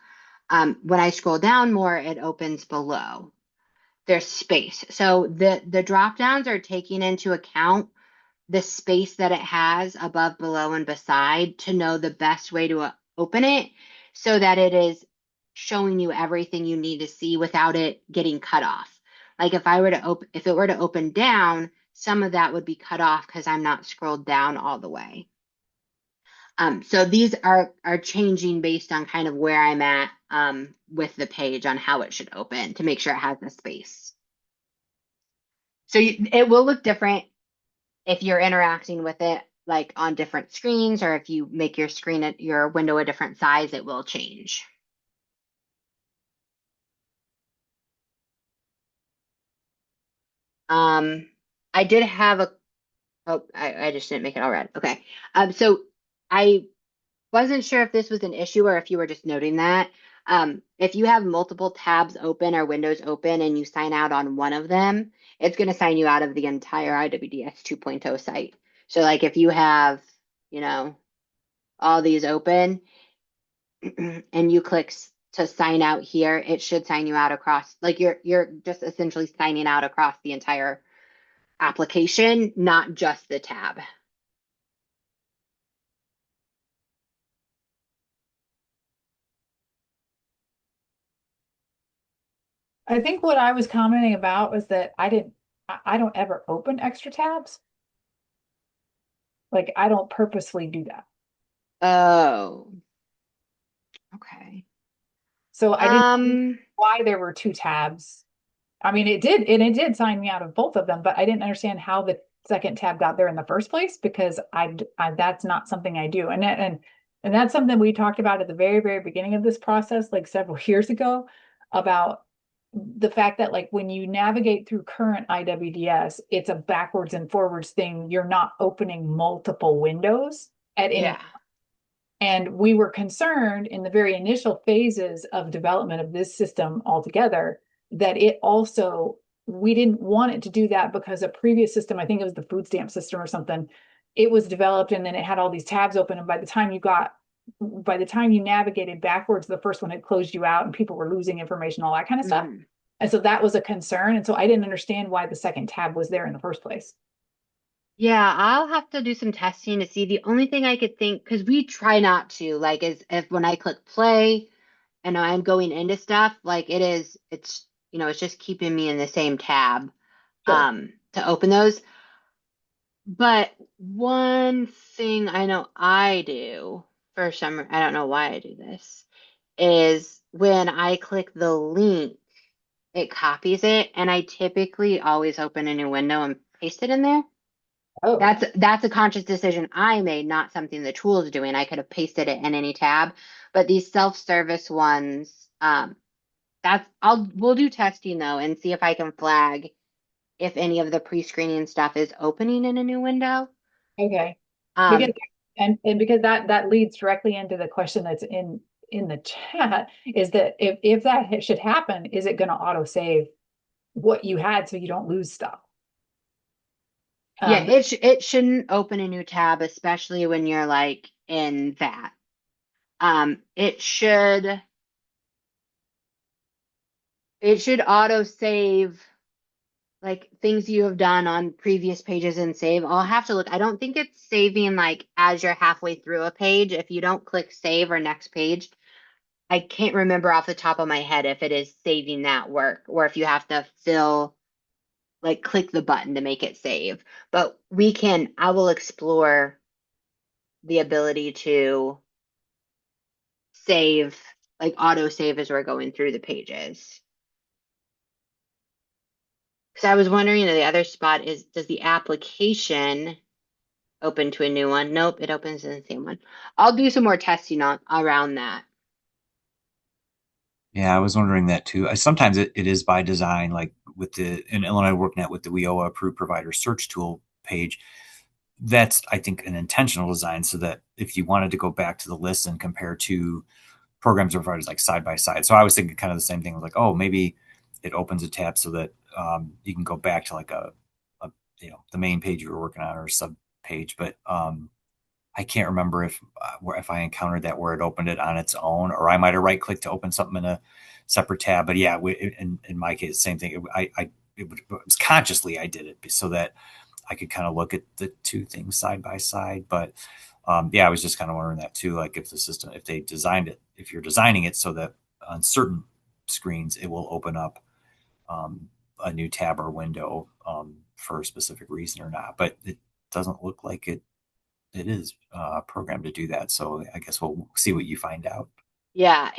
When I scroll down more, it opens below. There's space. So the drop downs are taking into account the space that it has above, below, and beside to know the best way to open it so that it is showing you everything you need to see without it getting cut off. Like if it were to open down, some of that would be cut off because I'm not scrolled down all the way. So these are changing based on kind of where I'm at with the page on how it should open to make sure it has the space. So it will look different if you're interacting with it like on different screens, or if you make your screen at your window a different size, it will change. I did have I just didn't make it all red. Okay. So I wasn't sure if this was an issue or if you were just noting that. If you have multiple tabs open or windows open and you sign out on one of them, it's going to sign you out of the entire IWDS 2.0 site. So like if you have, all these open and you click to sign out here, it should sign you out across, like you're just essentially signing out across the entire application, not just the tab. I think what I was commenting about was that I don't ever open extra tabs. Like I don't purposely do that. Oh, okay. So I didn't know why there were two tabs. I mean, it did sign me out of both of them, but I didn't understand how the second tab got there in the first place because that's not something I do. And that's something we talked about at the very, very beginning of this process, like several years ago, about the fact that like when you navigate through current IWDS, it's a backwards and forwards thing. You're not opening multiple windows at any. Yeah. And we were concerned in the very initial phases of development of this system altogether that we didn't want it to do that because a previous system, I think it was the food stamp system or something, it was developed and then it had all these tabs open. And by the time you navigated backwards, the first one had closed you out and people were losing information, all that kind of stuff. And so that was a concern. And so I didn't understand why the second tab was there in the first place. Yeah, I'll have to do some testing to see. The only thing I could think, because we try not to, like, is if when I click play and I'm going into stuff, like it's just keeping me in the same tab to open those. But one thing I know I do for some, I don't know why I do this, is when I click the link, it copies it, and I typically always open a new window and paste it in there. Oh, That's a conscious decision I made, not something the tool is doing. I could have pasted it in any tab, but these self-service ones, we'll do testing though and see if I can flag if any of the pre-screening stuff is opening in a new window. okay. Um, Because that leads directly into the question that's in the chat is that if that should happen, is it going to auto save what you had so you don't lose stuff? yeah, it shouldn't open a new tab, especially when you're like in that. It should auto save like things you have done on previous pages and save. I'll have to look. I don't think it's saving like as you're halfway through a page. If you don't click save or next page, I can't remember off the top of my head if it is saving that work or if you have to fill like click the button to make it save. But I will explore the ability to save, like auto save as we're going through the pages. Because I was wondering, the other spot is, does the application open to a new one? Nope, it opens in the same one. I'll do some more testing around that. Yeah, I was wondering that too. Sometimes it is by design, like in Illinois WorkNet with the WIOA approved provider search tool page. That's, I think, an intentional design so that if you wanted to go back to the list and compare two programs or providers like side by side. So I was thinking kind of the same thing, like, oh, maybe it opens a tab so that you can go back to like a the main page you were working on or a sub page. But I can't remember if I encountered that where it opened it on its own, or I might have right clicked to open something in a separate tab. But yeah, in my case, same thing. It was consciously I did it so that I could kind of look at the two things side by side. But yeah, I was just kind of wondering that too. Like if you're designing it so that on certain screens it will open up a new tab or window for a specific reason or not. But it doesn't look like it is programmed to do that. So I guess we'll see what you find out. Yeah,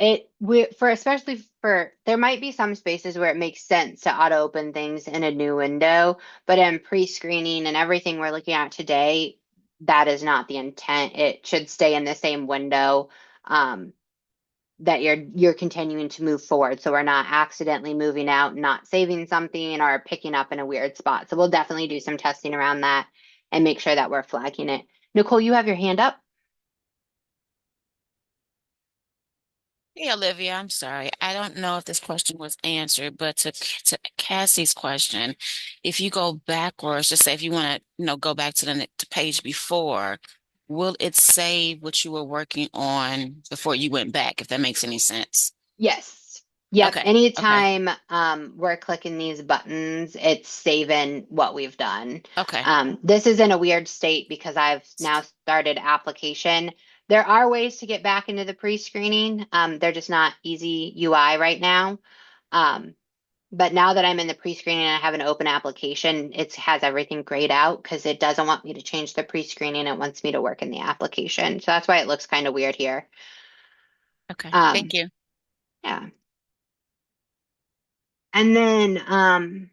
especially for, there might be some spaces where it makes sense to auto open things in a new window, but in pre-screening and everything we're looking at today, that is not the intent. It should stay in the same window that you're continuing to move forward. So we're not accidentally moving out, not saving something or picking up in a weird spot. So we'll definitely do some testing around that and make sure that we're flagging it. Nicole, you have your hand up? Hey, Olivia, I'm sorry. I don't know if this question was answered, but to Cassie's question, if you go backwards, just say if you want to, go back to the page before, will it save what you were working on before you went back, if that makes any sense? Yes. Yep. Okay. Okay. Anytime we're clicking these buttons, it's saving what we've done. Okay. This is in a weird state because I've now started application. There are ways to get back into the pre-screening. They're just not easy UI right now. But now that I'm in the pre-screening and I have an open application, it has everything grayed out because it doesn't want me to change the pre-screening. It wants me to work in the application. So that's why it looks kind of weird here. Okay. Thank you. Yeah. And then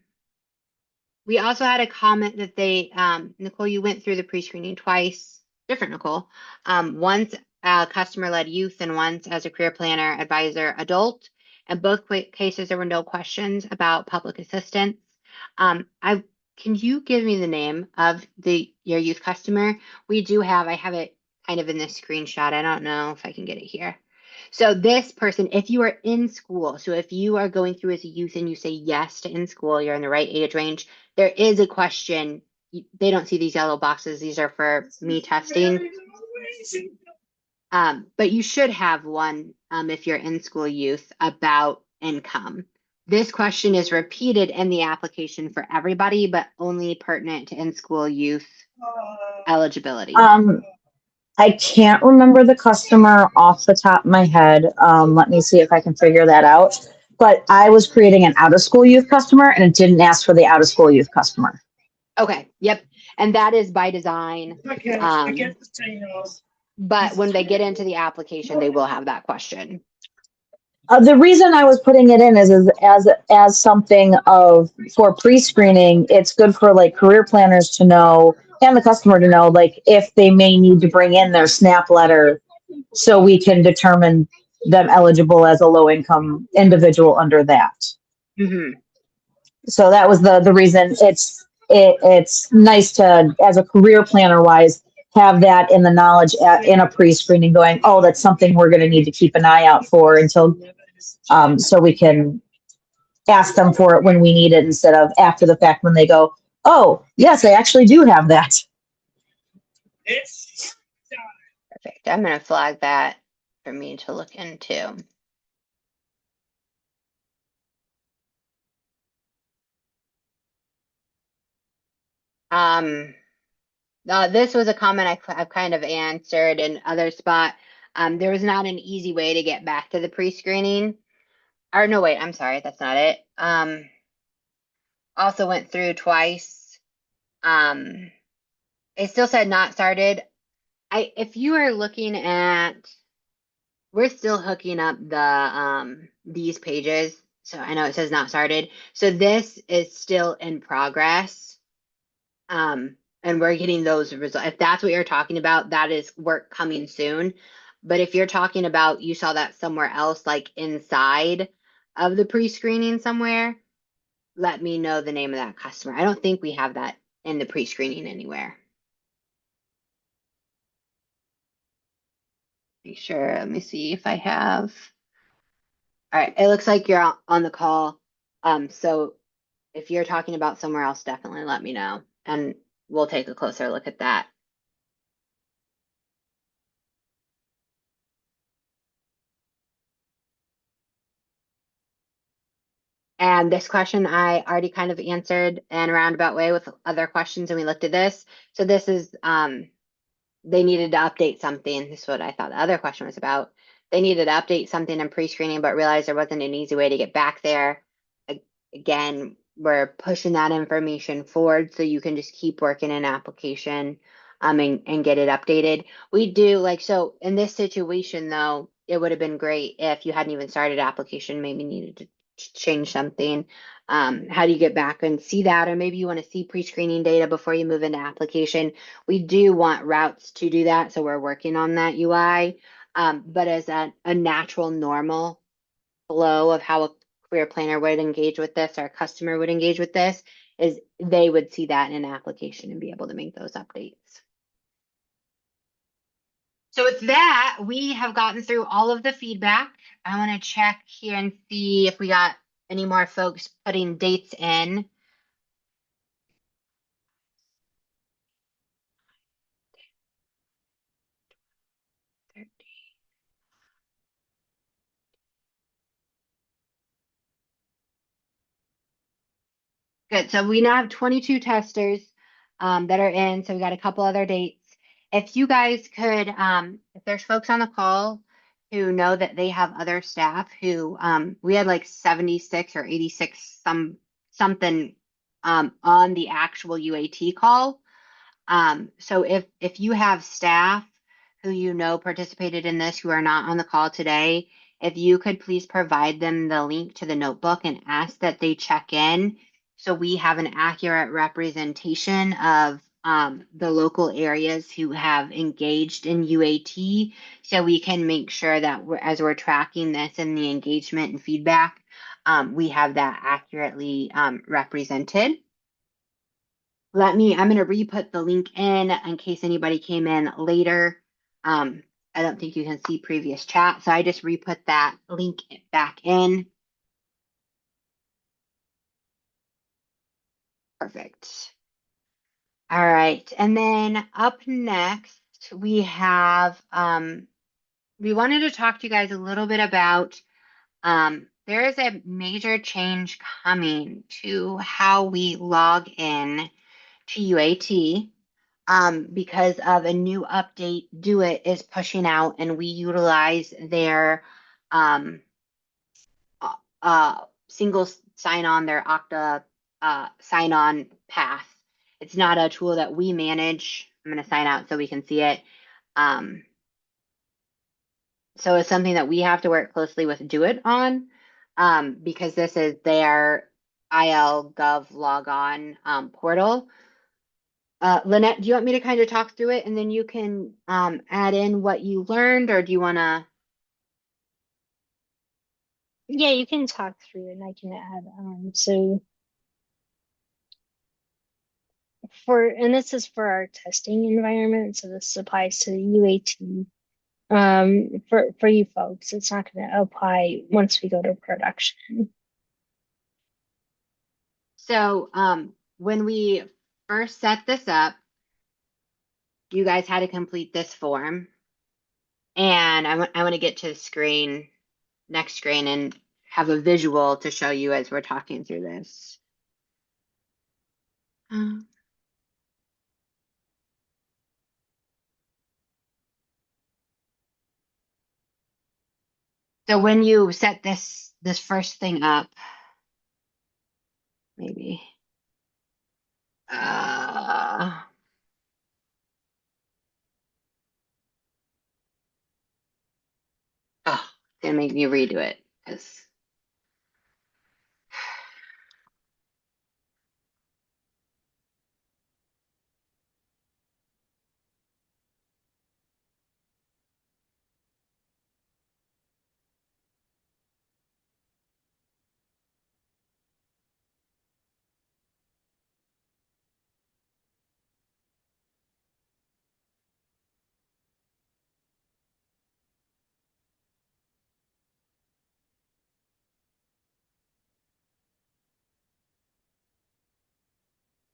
we also had a comment that Nicole, you went through the pre-screening twice, different Nicole, once customer-led youth and once as a career planner advisor adult. In both cases, there were no questions about public assistance. Can you give me the name of your youth customer? I have it kind of in this screenshot. I don't know if I can get it here. So this person, if you are in school, so if you are going through as a youth and you say yes to in school, you're in the right age range, there is a question. They don't see these yellow boxes. These are for me testing. But you should have one if you're in school youth about income. This question is repeated in the application for everybody, but only pertinent to in school youth eligibility. I can't remember the customer off the top of my head. Let me see if I can figure that out. But I was creating an out of school youth customer and it didn't ask for the out of school youth customer. Okay. Yep. And that is by design. But when they get into the application, they will have that question. The reason I was putting it in is as something for pre-screening, it's good for like career planners to know and the customer to know, like if they may need to bring in their SNAP letter so we can determine them eligible as a low income individual under that. Mm-hmm. So that was the reason. It's nice to, as a career planner wise, have that in the knowledge in a pre-screening going, oh, that's something we're going to need to keep an eye out for until so we can ask them for it when we need it instead of after the fact when they go, oh, yes, I actually do have that. Perfect. I'm going to flag that for me to look into. This was a comment I've kind of answered in other spot. There was not an easy way to get back to the pre-screening. Or no, wait, I'm sorry, that's not it. also went through twice. It still said not started. If you are looking at, we're still hooking up these pages. So I know it says not started. So this is still in progress. And we're getting those results. If that's what you're talking about, that is work coming soon. But if you're talking about, you saw that somewhere else, like inside of the pre-screening somewhere, let me know the name of that customer. I don't think we have that in the pre-screening anywhere. Make sure, let me see if I have. All right, it looks like you're on the call. So if you're talking about somewhere else, definitely let me know and we'll take a closer look at that. And this question I already kind of answered in a roundabout way with other questions, and we looked at this. So this is they needed to update something. This is what I thought the other question was about. They needed to update something in pre-screening, but realized there wasn't an easy way to get back there. Again, we're pushing that information forward so you can just keep working an application and get it updated. We do so in this situation though, it would have been great if you hadn't even started application, maybe needed to change something. How do you get back and see that? Or maybe you want to see pre-screening data before you move into application. We do want routes to do that, so we're working on that UI. But as a natural, normal flow of how a career planner would engage with this or a customer would engage with this is they would see that in an application and be able to make those updates. So with that, we have gotten through all of the feedback. I want to check here and see if we got any more folks putting dates in. Good. So we now have 22 testers that are in. So we got a couple other dates. If you guys could, if there's folks on the call who know that they have other staff who, we had like 76 or 86 something on the actual UAT call. So if you have staff who you know participated in this who are not on the call today, if you could please provide them the link to the notebook and ask that they check in so we have an accurate representation of the local areas who have engaged in UAT, so we can make sure that as we're tracking this and the engagement and feedback, we have that accurately represented. I'm going to re-put the link in case anybody came in later. I don't think you can see previous chat, so I just re-put that link back in. Perfect. All right, and then up next, we have, we wanted to talk to you guys a little bit about, there is a major change coming to how we log in to UAT. Because of a new update, Do It is pushing out, and we utilize their single sign-on, their Okta sign-on path. It's not a tool that we manage. I'm going to sign out so we can see it. So it's something that we have to work closely with Do It on because this is their IL.gov logon portal. Lynette, do you want me to kind of talk through it and then you can add in what you learned, or do you want to? Yeah, you can talk through it and I can add. So and this is for our testing environment, so this applies to the UAT. For you folks, it's not going to apply once we go to production. So when we first set this up, you guys had to complete this form. And I want to get to the screen, next screen, and have a visual to show you as we're talking through this. So when you set this first thing up, maybe Oh, it's gonna make me redo it because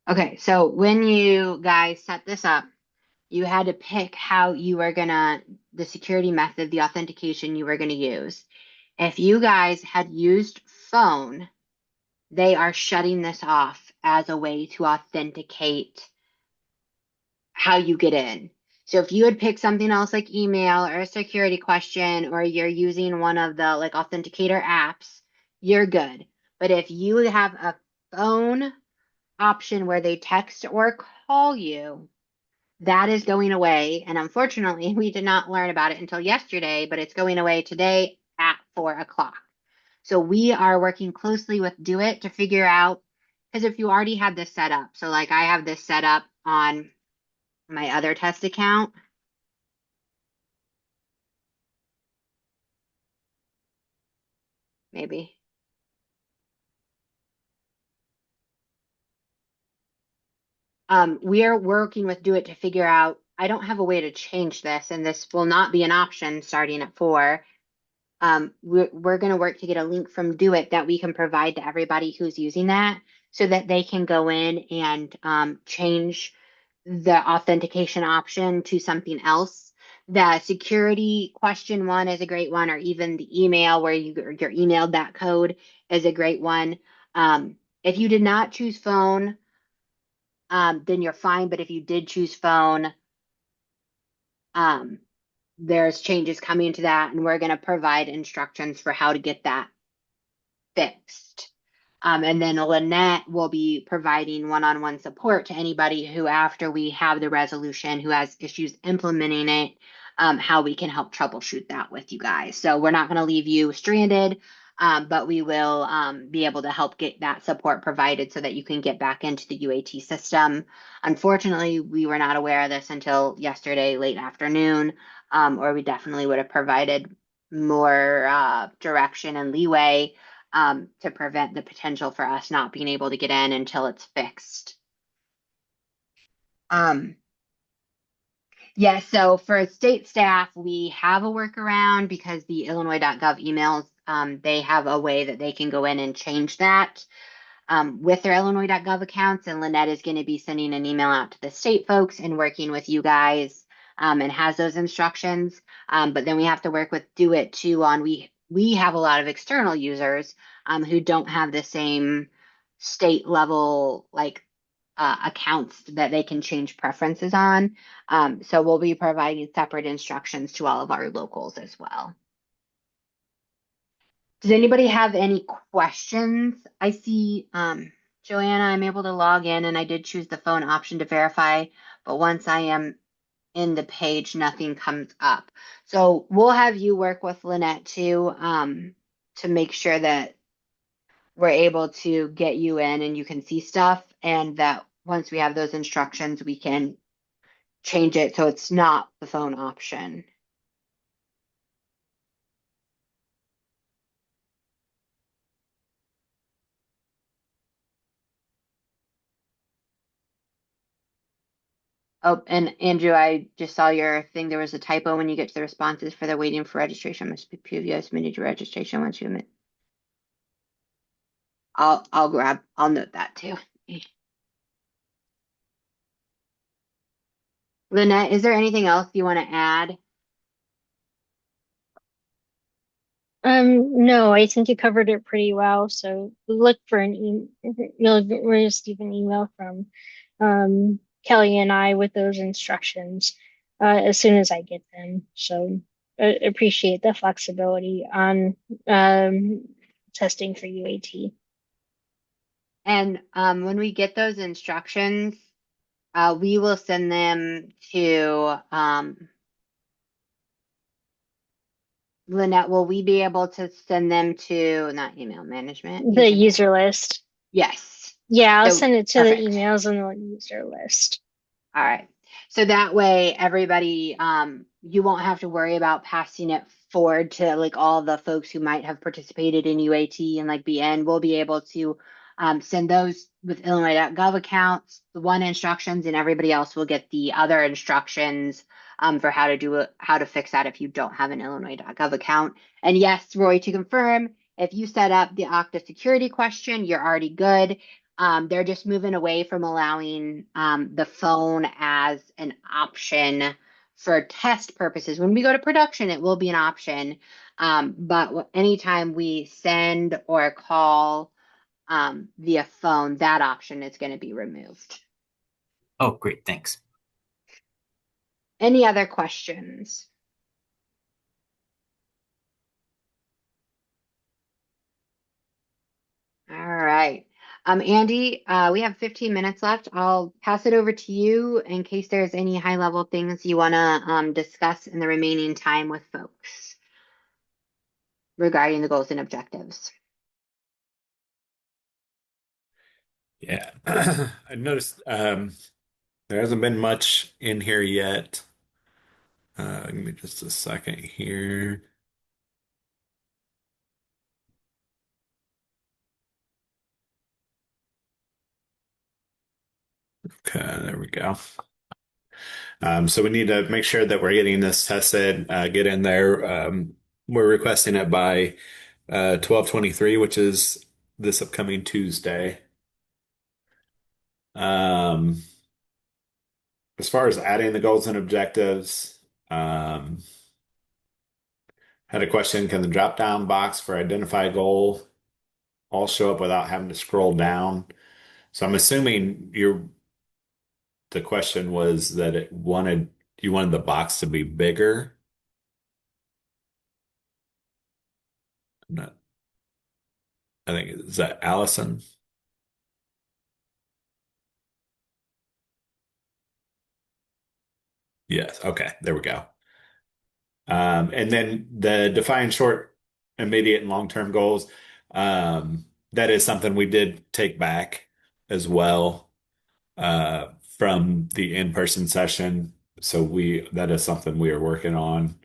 okay, so when you guys set this up, you had to pick how you were gonna, the security method, the authentication you were gonna use. If you guys had used phone, they are shutting this off as a way to authenticate how you get in. So if you had picked something else like email or a security question, or you're using one of the like authenticator apps, you're good. But if you have a phone option where they text or call you, that is going away. And unfortunately, we did not learn about it until yesterday, but it's going away today at 4 o'clock. So we are working closely with Do It to figure out, because if you already had this set up, so like I have this set up on my other test account, maybe. We are working with Do It to figure out, I don't have a way to change this, and this will not be an option starting at 4. We're going to work to get a link from Do It that we can provide to everybody who's using that so that they can go in and change the authentication option to something else. The security question one is a great one, or even the email where you're emailed that code is a great one. If you did not choose phone, then you're fine. But if you did choose phone, um, there's changes coming to that, and we're going to provide instructions for how to get that fixed. And then Lynette will be providing one-on-one support to anybody who, after we have the resolution, who has issues implementing it, how we can help troubleshoot that with you guys. So we're not going to leave you stranded, but we will be able to help get that support provided so that you can get back into the UAT system. Unfortunately, we were not aware of this until yesterday, late afternoon, or we definitely would have provided more direction and leeway to prevent the potential for us not being able to get in until it's fixed. Yeah, so for state staff, we have a workaround because the Illinois.gov emails, they have a way that they can go in and change that with their Illinois.gov accounts. And Lynette is going to be sending an email out to the state folks and working with you guys and has those instructions. But then we have to work with Do It too on we have a lot of external users who don't have the same state level like accounts that they can change preferences on. So we'll be providing separate instructions to all of our locals as well. Does anybody have any questions? I see Joanna, I'm able to log in and I did choose the phone option to verify, but once I am in the page, nothing comes up. So we'll have you work with Lynette too to make sure that we're able to get you in and you can see stuff, and that once we have those instructions, we can change it so it's not the phone option. Oh, and Andrew, I just saw your thing. There was a typo when you get to the responses for the waiting for registration. Must be previous submitted your registration once you admit. I'll note that too. Lynette, is there anything else you want to add? No, I think you covered it pretty well. So look for you'll receive an email from Kelly and I with those instructions as soon as I get them. So appreciate the flexibility on testing for UAT. And when we get those instructions, we will send them to Lynette. Will we be able to send them to not email management? The user list. Yes. Yeah, I'll So, send it to perfect. the emails and the user list. All right. So that way everybody, you won't have to worry about passing it forward to like all the folks who might have participated in UAT and like BN. We'll be able to send those with Illinois.gov accounts, the one instructions, and everybody else will get the other instructions for how to do it, how to fix that if you don't have an Illinois.gov account. And yes, Roy, to confirm, if you set up the Okta security question, you're already good. They're just moving away from allowing the phone as an option for test purposes. When we go to production, it will be an option. But anytime we send or call via phone, that option is going to be removed. Oh, great. Thanks. Any other questions? All right. Andy, we have 15 minutes left. I'll pass it over to you in case there's any high level things you want to discuss in the remaining time with folks regarding the goals and objectives. Yeah, I noticed there hasn't been much in here yet. Give me just a second here. Okay, there we go. So we need to make sure that we're getting this tested, get in there. We're requesting it by 12/23, which is this upcoming Tuesday. Um, as far as adding the goals and objectives, had a question, can the drop-down box for identify goal all show up without having to scroll down? So I'm assuming the question was that you wanted the box to be bigger. I'm not, I think, is that Allison? Yes. Okay. There we go. And then the define short, immediate, and long-term goals. That is something we did take back as well from the in-person session. So that is something we are working on.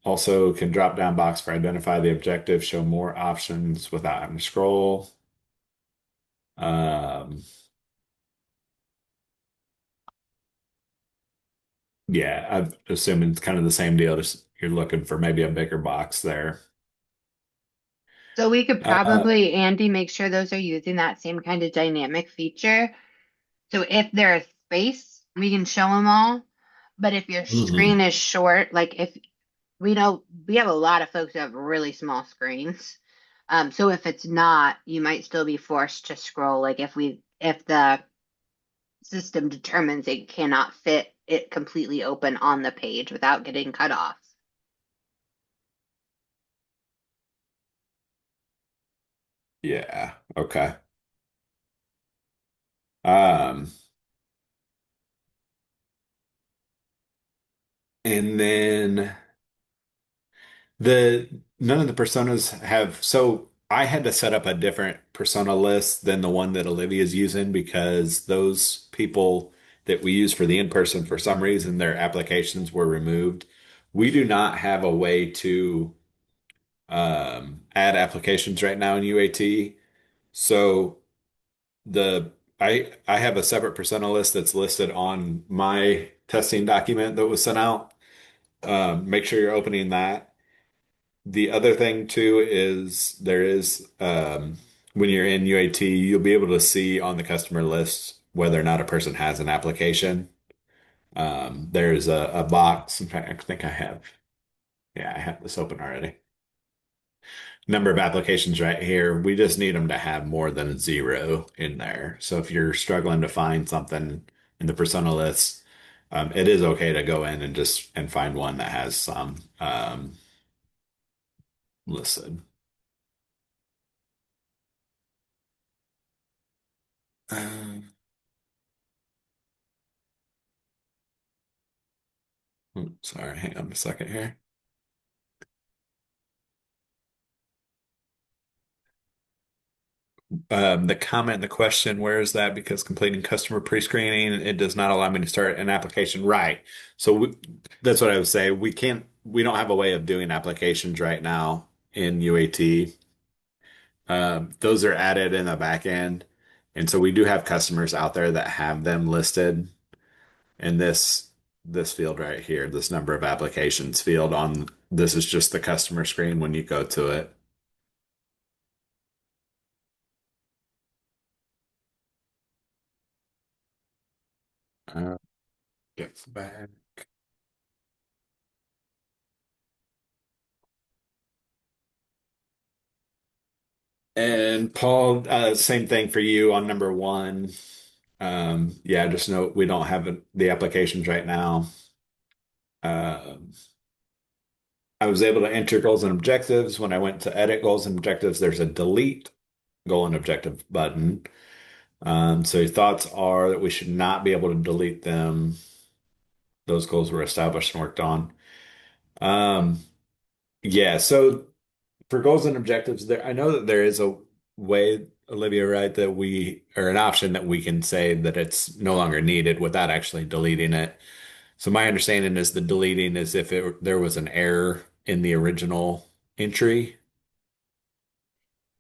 Also can drop down box for identify the objective, show more options without having to scroll. Yeah, I'm assuming it's kind of the same deal. Just you're looking for maybe a bigger box there. So we could probably, Andy, make sure those are using that same kind of dynamic feature. So if there's space, we can show them all. But if your screen is short, like if we know we have a lot of folks who have really small screens. So if it's not, you might still be forced to scroll. Like if the system determines it cannot fit it completely open on the page without getting cut off. Yeah, okay. Um, and then none of the personas have, so I had to set up a different persona list than the one that Olivia's using because those people that we use for the in-person, for some reason, their applications were removed. We do not have a way to add applications right now in UAT. So I have a separate persona list that's listed on my testing document that was sent out. Make sure you're opening that. The other thing too is there is when you're in UAT, you'll be able to see on the customer list whether or not a person has an application. There's a box. In fact, I think I have this open already. Number of applications right here. We just need them to have more than a 0 in there. So if you're struggling to find something in the persona list, it is okay to go in and find one that has some listed. Sorry, hang on a second here. The comment, the question, where is that? Because completing customer pre-screening, it does not allow me to start an application. Right. So that's what I would say. We don't have a way of doing applications right now in UAT. Those are added in the back end. And so we do have customers out there that have them listed in this field right here, this number of applications field on this is just the customer screen when you go to it. Uh, Gets back. And Paul, same thing for you on number one. Yeah, just note we don't have the applications right now. I was able to enter goals and objectives. When I went to edit goals and objectives, there's a delete goal and objective button. So your thoughts are that we should not be able to delete them. Those goals were established and worked on. Um, yeah, so for goals and objectives, there I know that there is a way, Olivia, right, that we or an option that we can say that it's no longer needed without actually deleting it. So my understanding is the deleting is if there was an error in the original entry.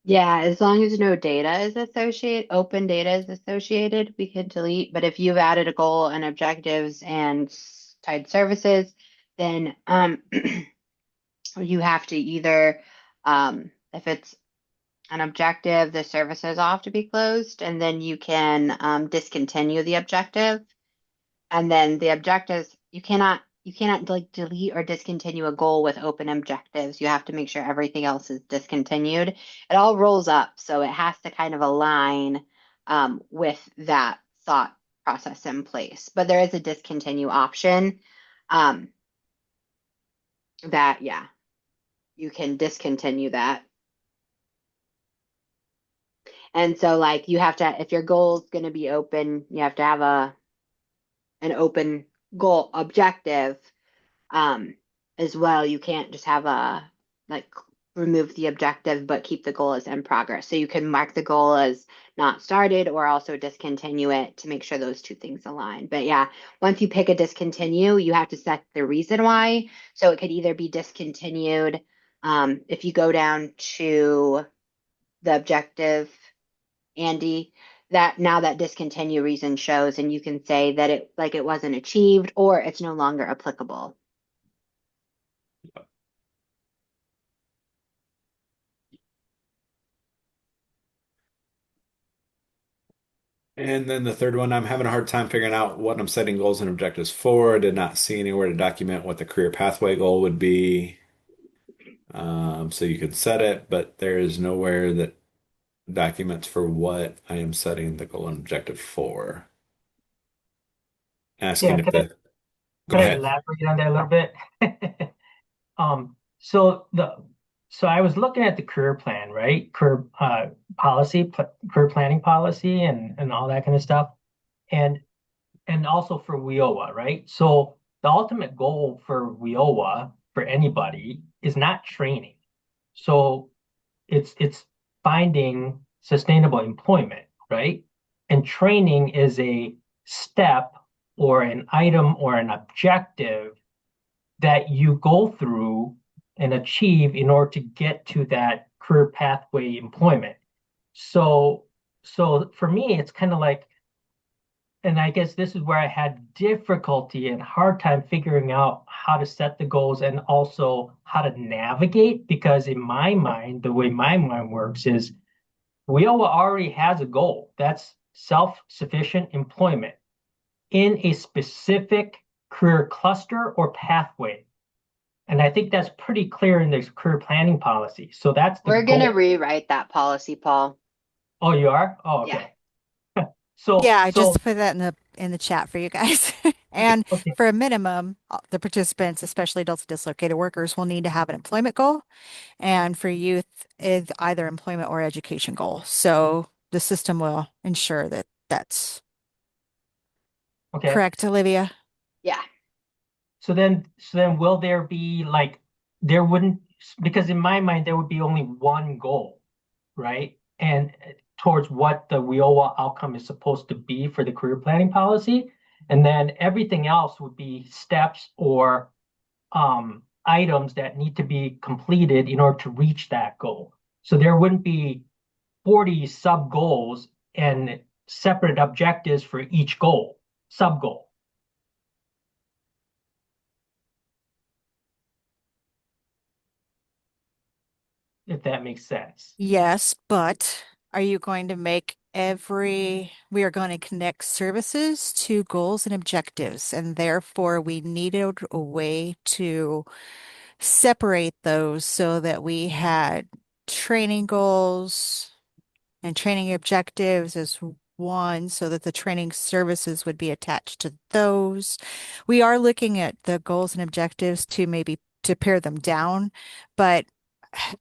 Yeah, as long as no data is associated, open data is associated, we can delete. But if you've added a goal and objectives and tied services, then you have to either, if it's an objective, the services all have to be closed, and then you can discontinue the objective. And then the objectives, you cannot like delete or discontinue a goal with open objectives. You have to make sure everything else is discontinued. It all rolls up, so it has to kind of align with that thought process in place. But there is a discontinue option that, yeah, you can discontinue that. And so like you have to, if your goal is going to be open, you have to have an open goal objective as well. You can't just have a like remove the objective but keep the goal as in progress. So you can mark the goal as not started or also discontinue it to make sure those two things align. But yeah, once you pick a discontinue, you have to set the reason why. So it could either be discontinued if you go down to the objective, Andy, that now that discontinue reason shows and you can say that it wasn't achieved or it's no longer applicable. And then the third one, I'm having a hard time figuring out what I'm setting goals and objectives for. I did not see anywhere to document what the career pathway goal would be. So you could set it, but there is nowhere that documents for what I am setting the goal and objective for. Asking Yeah, if the Go could I ahead. elaborate on that a little bit? So I was looking at the career plan, right? Career planning policy and all that kind of stuff. And also for WIOA, right? So the ultimate goal for WIOA for anybody is not training. So it's finding sustainable employment, right? And training is a step or an item or an objective that you go through and achieve in order to get to that career pathway employment. So for me, it's kind of like, and I guess this is where I had difficulty and hard time figuring out how to set the goals and also how to navigate, because in my mind, the way my mind works is WIOA already has a goal. That's self-sufficient employment in a specific career cluster or pathway. And I think that's pretty clear in this career planning policy. So that's the We're going to goal. rewrite that policy, Paul. Oh, you are? Oh, okay. Yeah. Yeah, I just put that in the chat for you guys. And Okay. for a minimum, the participants, especially adults with dislocated workers, will need to have an employment goal. And for youth, it's either employment or education goal. So the system will ensure that That's Okay. correct, Olivia? Yeah. So then will there be like, there wouldn't, because in my mind, there would be only one goal, right? And towards what the WIOA outcome is supposed to be for the career planning policy. And then everything else would be steps or items that need to be completed in order to reach that goal. So there wouldn't be 40 sub goals and separate objectives for each goal, sub goal. If that makes sense. Yes, but are you going to make we are going to connect services to goals and objectives, and therefore we needed a way to separate those so that we had training goals and training objectives as one, so that the training services would be attached to those. We are looking at the goals and objectives to maybe to pare them down, but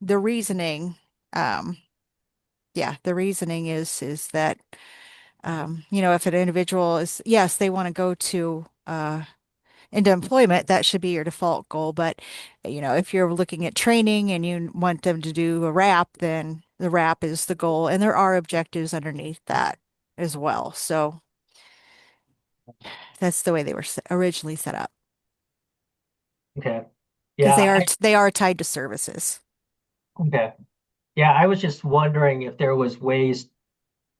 the reasoning, um, the reasoning is that if an individual is, yes, they want to go to into employment, that should be your default goal. But if you're looking at training and you want them to do a wrap, then the wrap is the goal, and there are objectives underneath that as well. So that's the way they were originally set up, Okay. because Yeah. they are tied to services. Okay. Yeah, I was just wondering if there was ways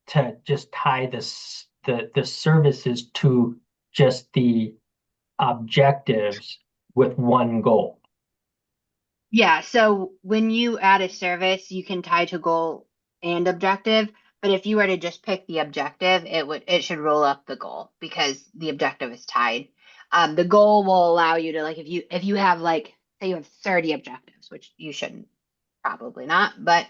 to just tie the services to just the objectives with one goal. Yeah, so when you add a service, you can tie to goal and objective, but if you were to just pick the objective, it should roll up the goal because the objective is tied. The goal will allow you to, like, if you have, like, say you have 30 objectives, which you shouldn't, probably not, but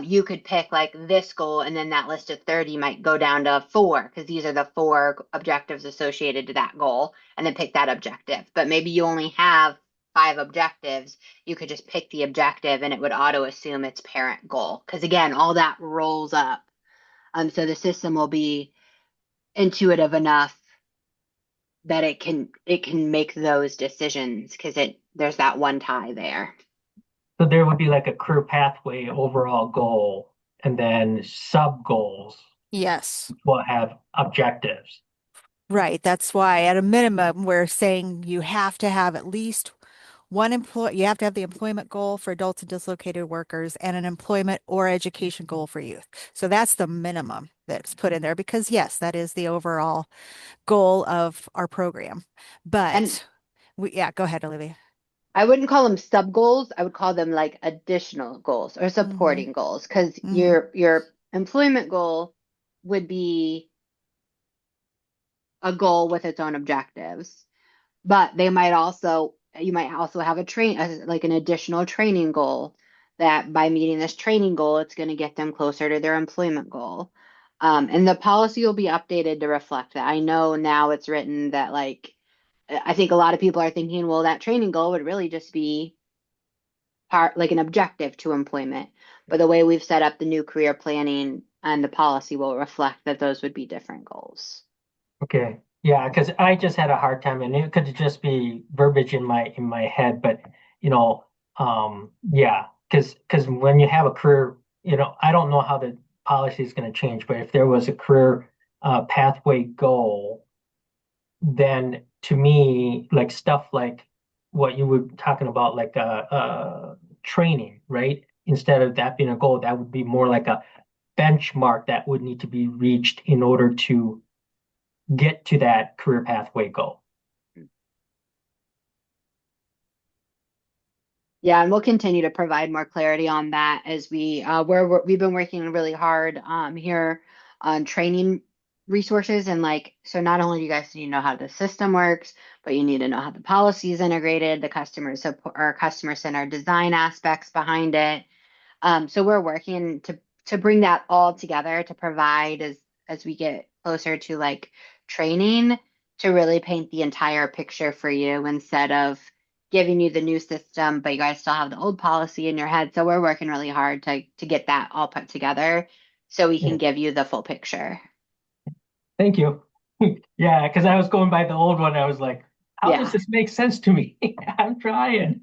you could pick like this goal, and then that list of 30 might go down to 4 because these are the 4 objectives associated to that goal, and then pick that objective. But maybe you only have 5 objectives. You could just pick the objective and it would auto assume its parent goal. Because again, all that rolls up. So the system will be intuitive enough that it can make those decisions because there's that one tie there. So there would be like a career pathway overall goal, and then sub goals Yes. will have objectives. Right. That's why at a minimum, we're saying you have to have at least you have to have the employment goal for adults and dislocated workers and an employment or education goal for youth. So that's the minimum that's put in there because yes, that is the overall goal of our program. And But go ahead, Olivia. I wouldn't call them sub goals. I would call them like additional goals or supporting goals, because your employment goal would be a goal with its own objectives. But you might also have like an additional training goal that by meeting this training goal, it's going to get them closer to their employment goal. And the policy will be updated to reflect that. I know now it's written that, like, I think a lot of people are thinking, well, that training goal would really just be part like an objective to employment. But the way we've set up the new career planning and the policy will reflect that those would be different goals. Okay. Yeah, because I just had a hard time, and it could just be verbiage in my head, but yeah, because when you have a career, I don't know how the policy is going to change, but if there was a career pathway goal, then to me, like stuff like what you were talking about, like training, right? Instead of that being a goal, that would be more like a benchmark that would need to be reached in order to get to that career pathway goal. Yeah, and we'll continue to provide more clarity on that as we've been working really hard here on training resources, and like, so not only do you guys need to know how the system works, but you need to know how the policy is integrated, the customer support or customer center design aspects behind it. So we're working to bring that all together to provide as we get closer to like training, to really paint the entire picture for you instead of giving you the new system, but you guys still have the old policy in your head. So we're working really hard to get that all put together so we can give you the full picture. Thank you. Yeah, because I was going by the old one. I was like, how does Yeah. this make sense to me? I'm trying.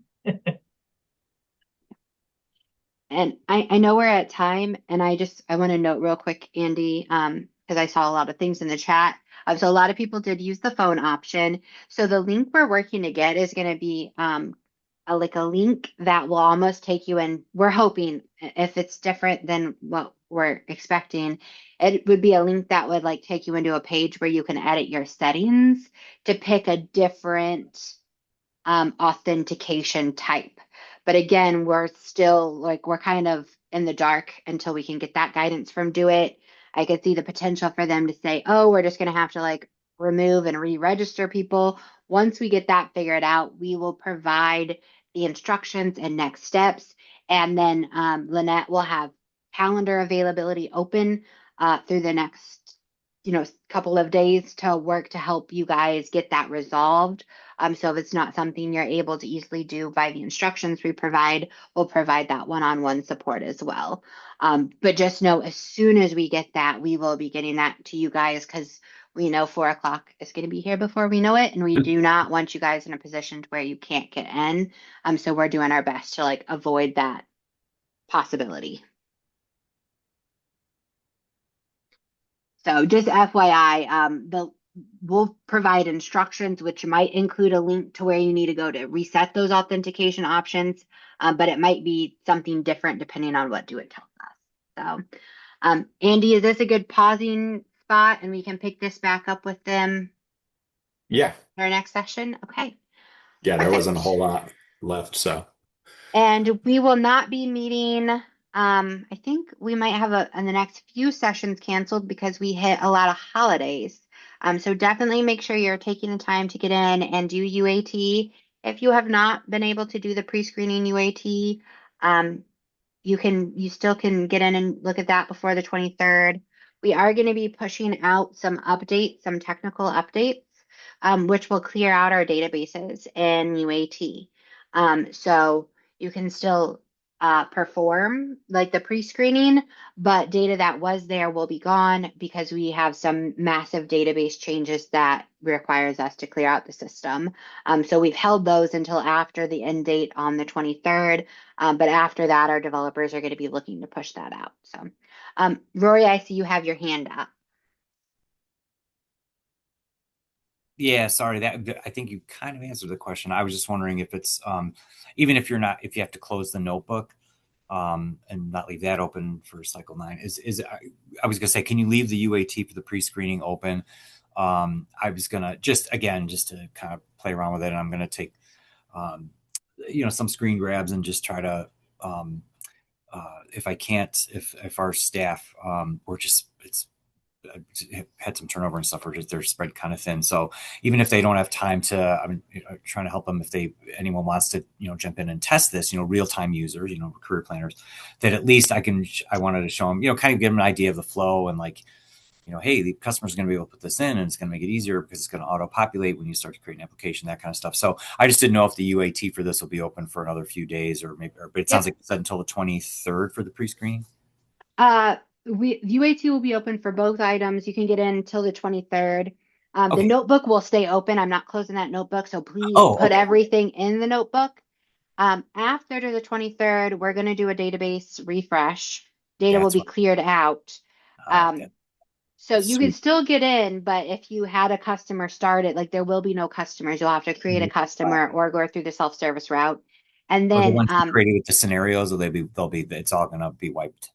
And I know we're at time, and I want to note real quick, Andy, because I saw a lot of things in the chat. So a lot of people did use the phone option. So the link we're working to get is going to be like a link that will almost take you in. We're hoping if it's different than what we're expecting, it would be a link that would like take you into a page where you can edit your settings to pick a different authentication type. But again, we're still like, we're kind of in the dark until we can get that guidance from Do It. I could see the potential for them to say, oh, we're just going to have to like remove and re-register people. Once we get that figured out, we will provide the instructions and next steps. And then Lynette will have calendar availability open through the next, couple of days to work to help you guys get that resolved. So if it's not something you're able to easily do by the instructions we provide, we'll provide that one-on-one support as well. But just know as soon as we get that, we will be getting that to you guys because we know 4 o'clock is going to be here before we know it. And we do not want you guys in a position to where you can't get in. So we're doing our best to like avoid that possibility. So just FYI, we'll provide instructions, which might include a link to where you need to go to reset those authentication options, but it might be something different depending on what Do It tells us. So, Andy, is this a good pausing spot and we can pick this back up with them Yeah. in our next session? Okay. Yeah, there wasn't a Perfect. whole lot left, so. And we will not be meeting. I think we might have in the next few sessions canceled because we hit a lot of holidays. So definitely make sure you're taking the time to get in and do UAT. If you have not been able to do the pre-screening UAT, you still can get in and look at that before the 23rd. We are going to be pushing out some updates, some technical updates, which will clear out our databases in UAT. So you can still perform like the pre-screening, but data that was there will be gone because we have some massive database changes that requires us to clear out the system. So we've held those until after the end date on the 23rd. But after that, our developers are going to be looking to push that out. So, Rory, I see you have your hand up. Yeah, sorry. That I think you kind of answered the question. I was just wondering if it's even if if you have to close the notebook and not leave that open for cycle 9. I was gonna say, can you leave the UAT for the pre-screening open? I was gonna just to kind of play around with it, and I'm gonna take some screen grabs and just try to if I can't, if our staff we're just it's had some turnover and stuff, or just they're spread kind of thin. So even if they don't have time to, I'm trying to help them if anyone wants to, jump in and test this, real time users, career planners, that at least I wanted to show them, kind of give them an idea of the flow and like, hey, the customer's going to be able to put this in and it's going to make it easier because it's going to auto populate when you start to create an application, that kind of stuff. So I just didn't know if the UAT for this will be open for another few days but it sounds like it's set until the 23rd for the pre-screening. UAT will be open for both items. You can get in until the 23rd. The Okay. notebook will stay open. I'm not closing that notebook, so please put okay. everything in the notebook. After the 23rd, we're going to do a database refresh. Data will be cleared out. So you can still get in, but if you had a customer start it, like there will be no customers. You'll have to create a customer or go through the self-service route. And Or the then ones you created with the scenarios, it's all going to be wiped.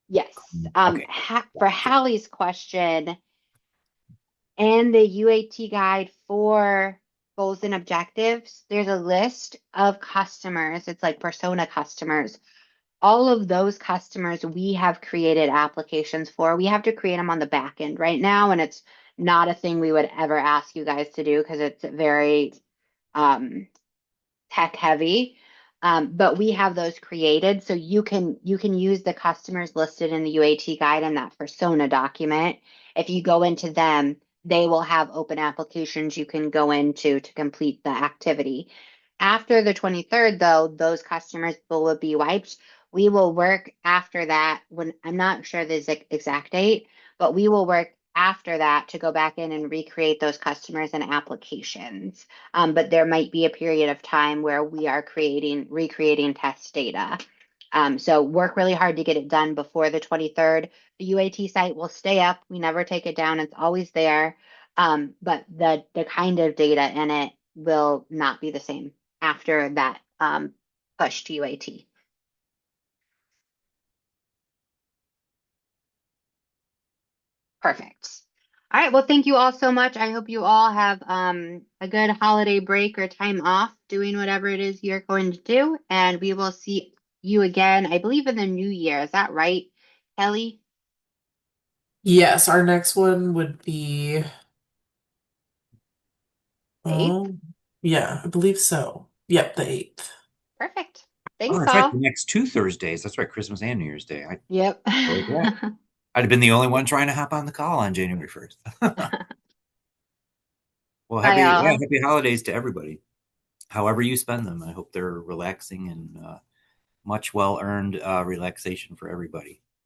yes. Okay. For Hallie's question and the UAT guide for goals and objectives, there's a list of customers. It's like persona customers. All of those customers we have created applications for. We have to create them on the back end right now, and it's not a thing we would ever ask you guys to do because it's very tech heavy. But we have those created, so you can use the customers listed in the UAT guide in that persona document. If you go into them, they will have open applications you can go into to complete the activity. After the 23rd, though, those customers will be wiped. We will work after that when I'm not sure the exact date, but we will work after that to go back in and recreate those customers and applications. But there might be a period of time where we are recreating test data. So work really hard to get it done before the 23rd. The UAT site will stay up. We never take it down. It's always there. But the kind of data in it will not be the same after that push to UAT. Perfect. All right. Well, thank you all so much. I hope you all have a good holiday break or time off doing whatever it is you're going to do. And we will see you again, I believe, in the new year. Is that right, Kelly? Yes, our next one would be, The 8th? yeah, I believe so. Yep, the 8th. Perfect. Oh, Thanks, that's right. all. The next 2 Thursdays. That's right. Christmas and New Year's Day. Yep. I'd have been the only one trying to hop on the call on January 1st. Well, Bye, all. happy holidays to everybody. However you spend them, I hope they're relaxing and much well-earned relaxation for everybody.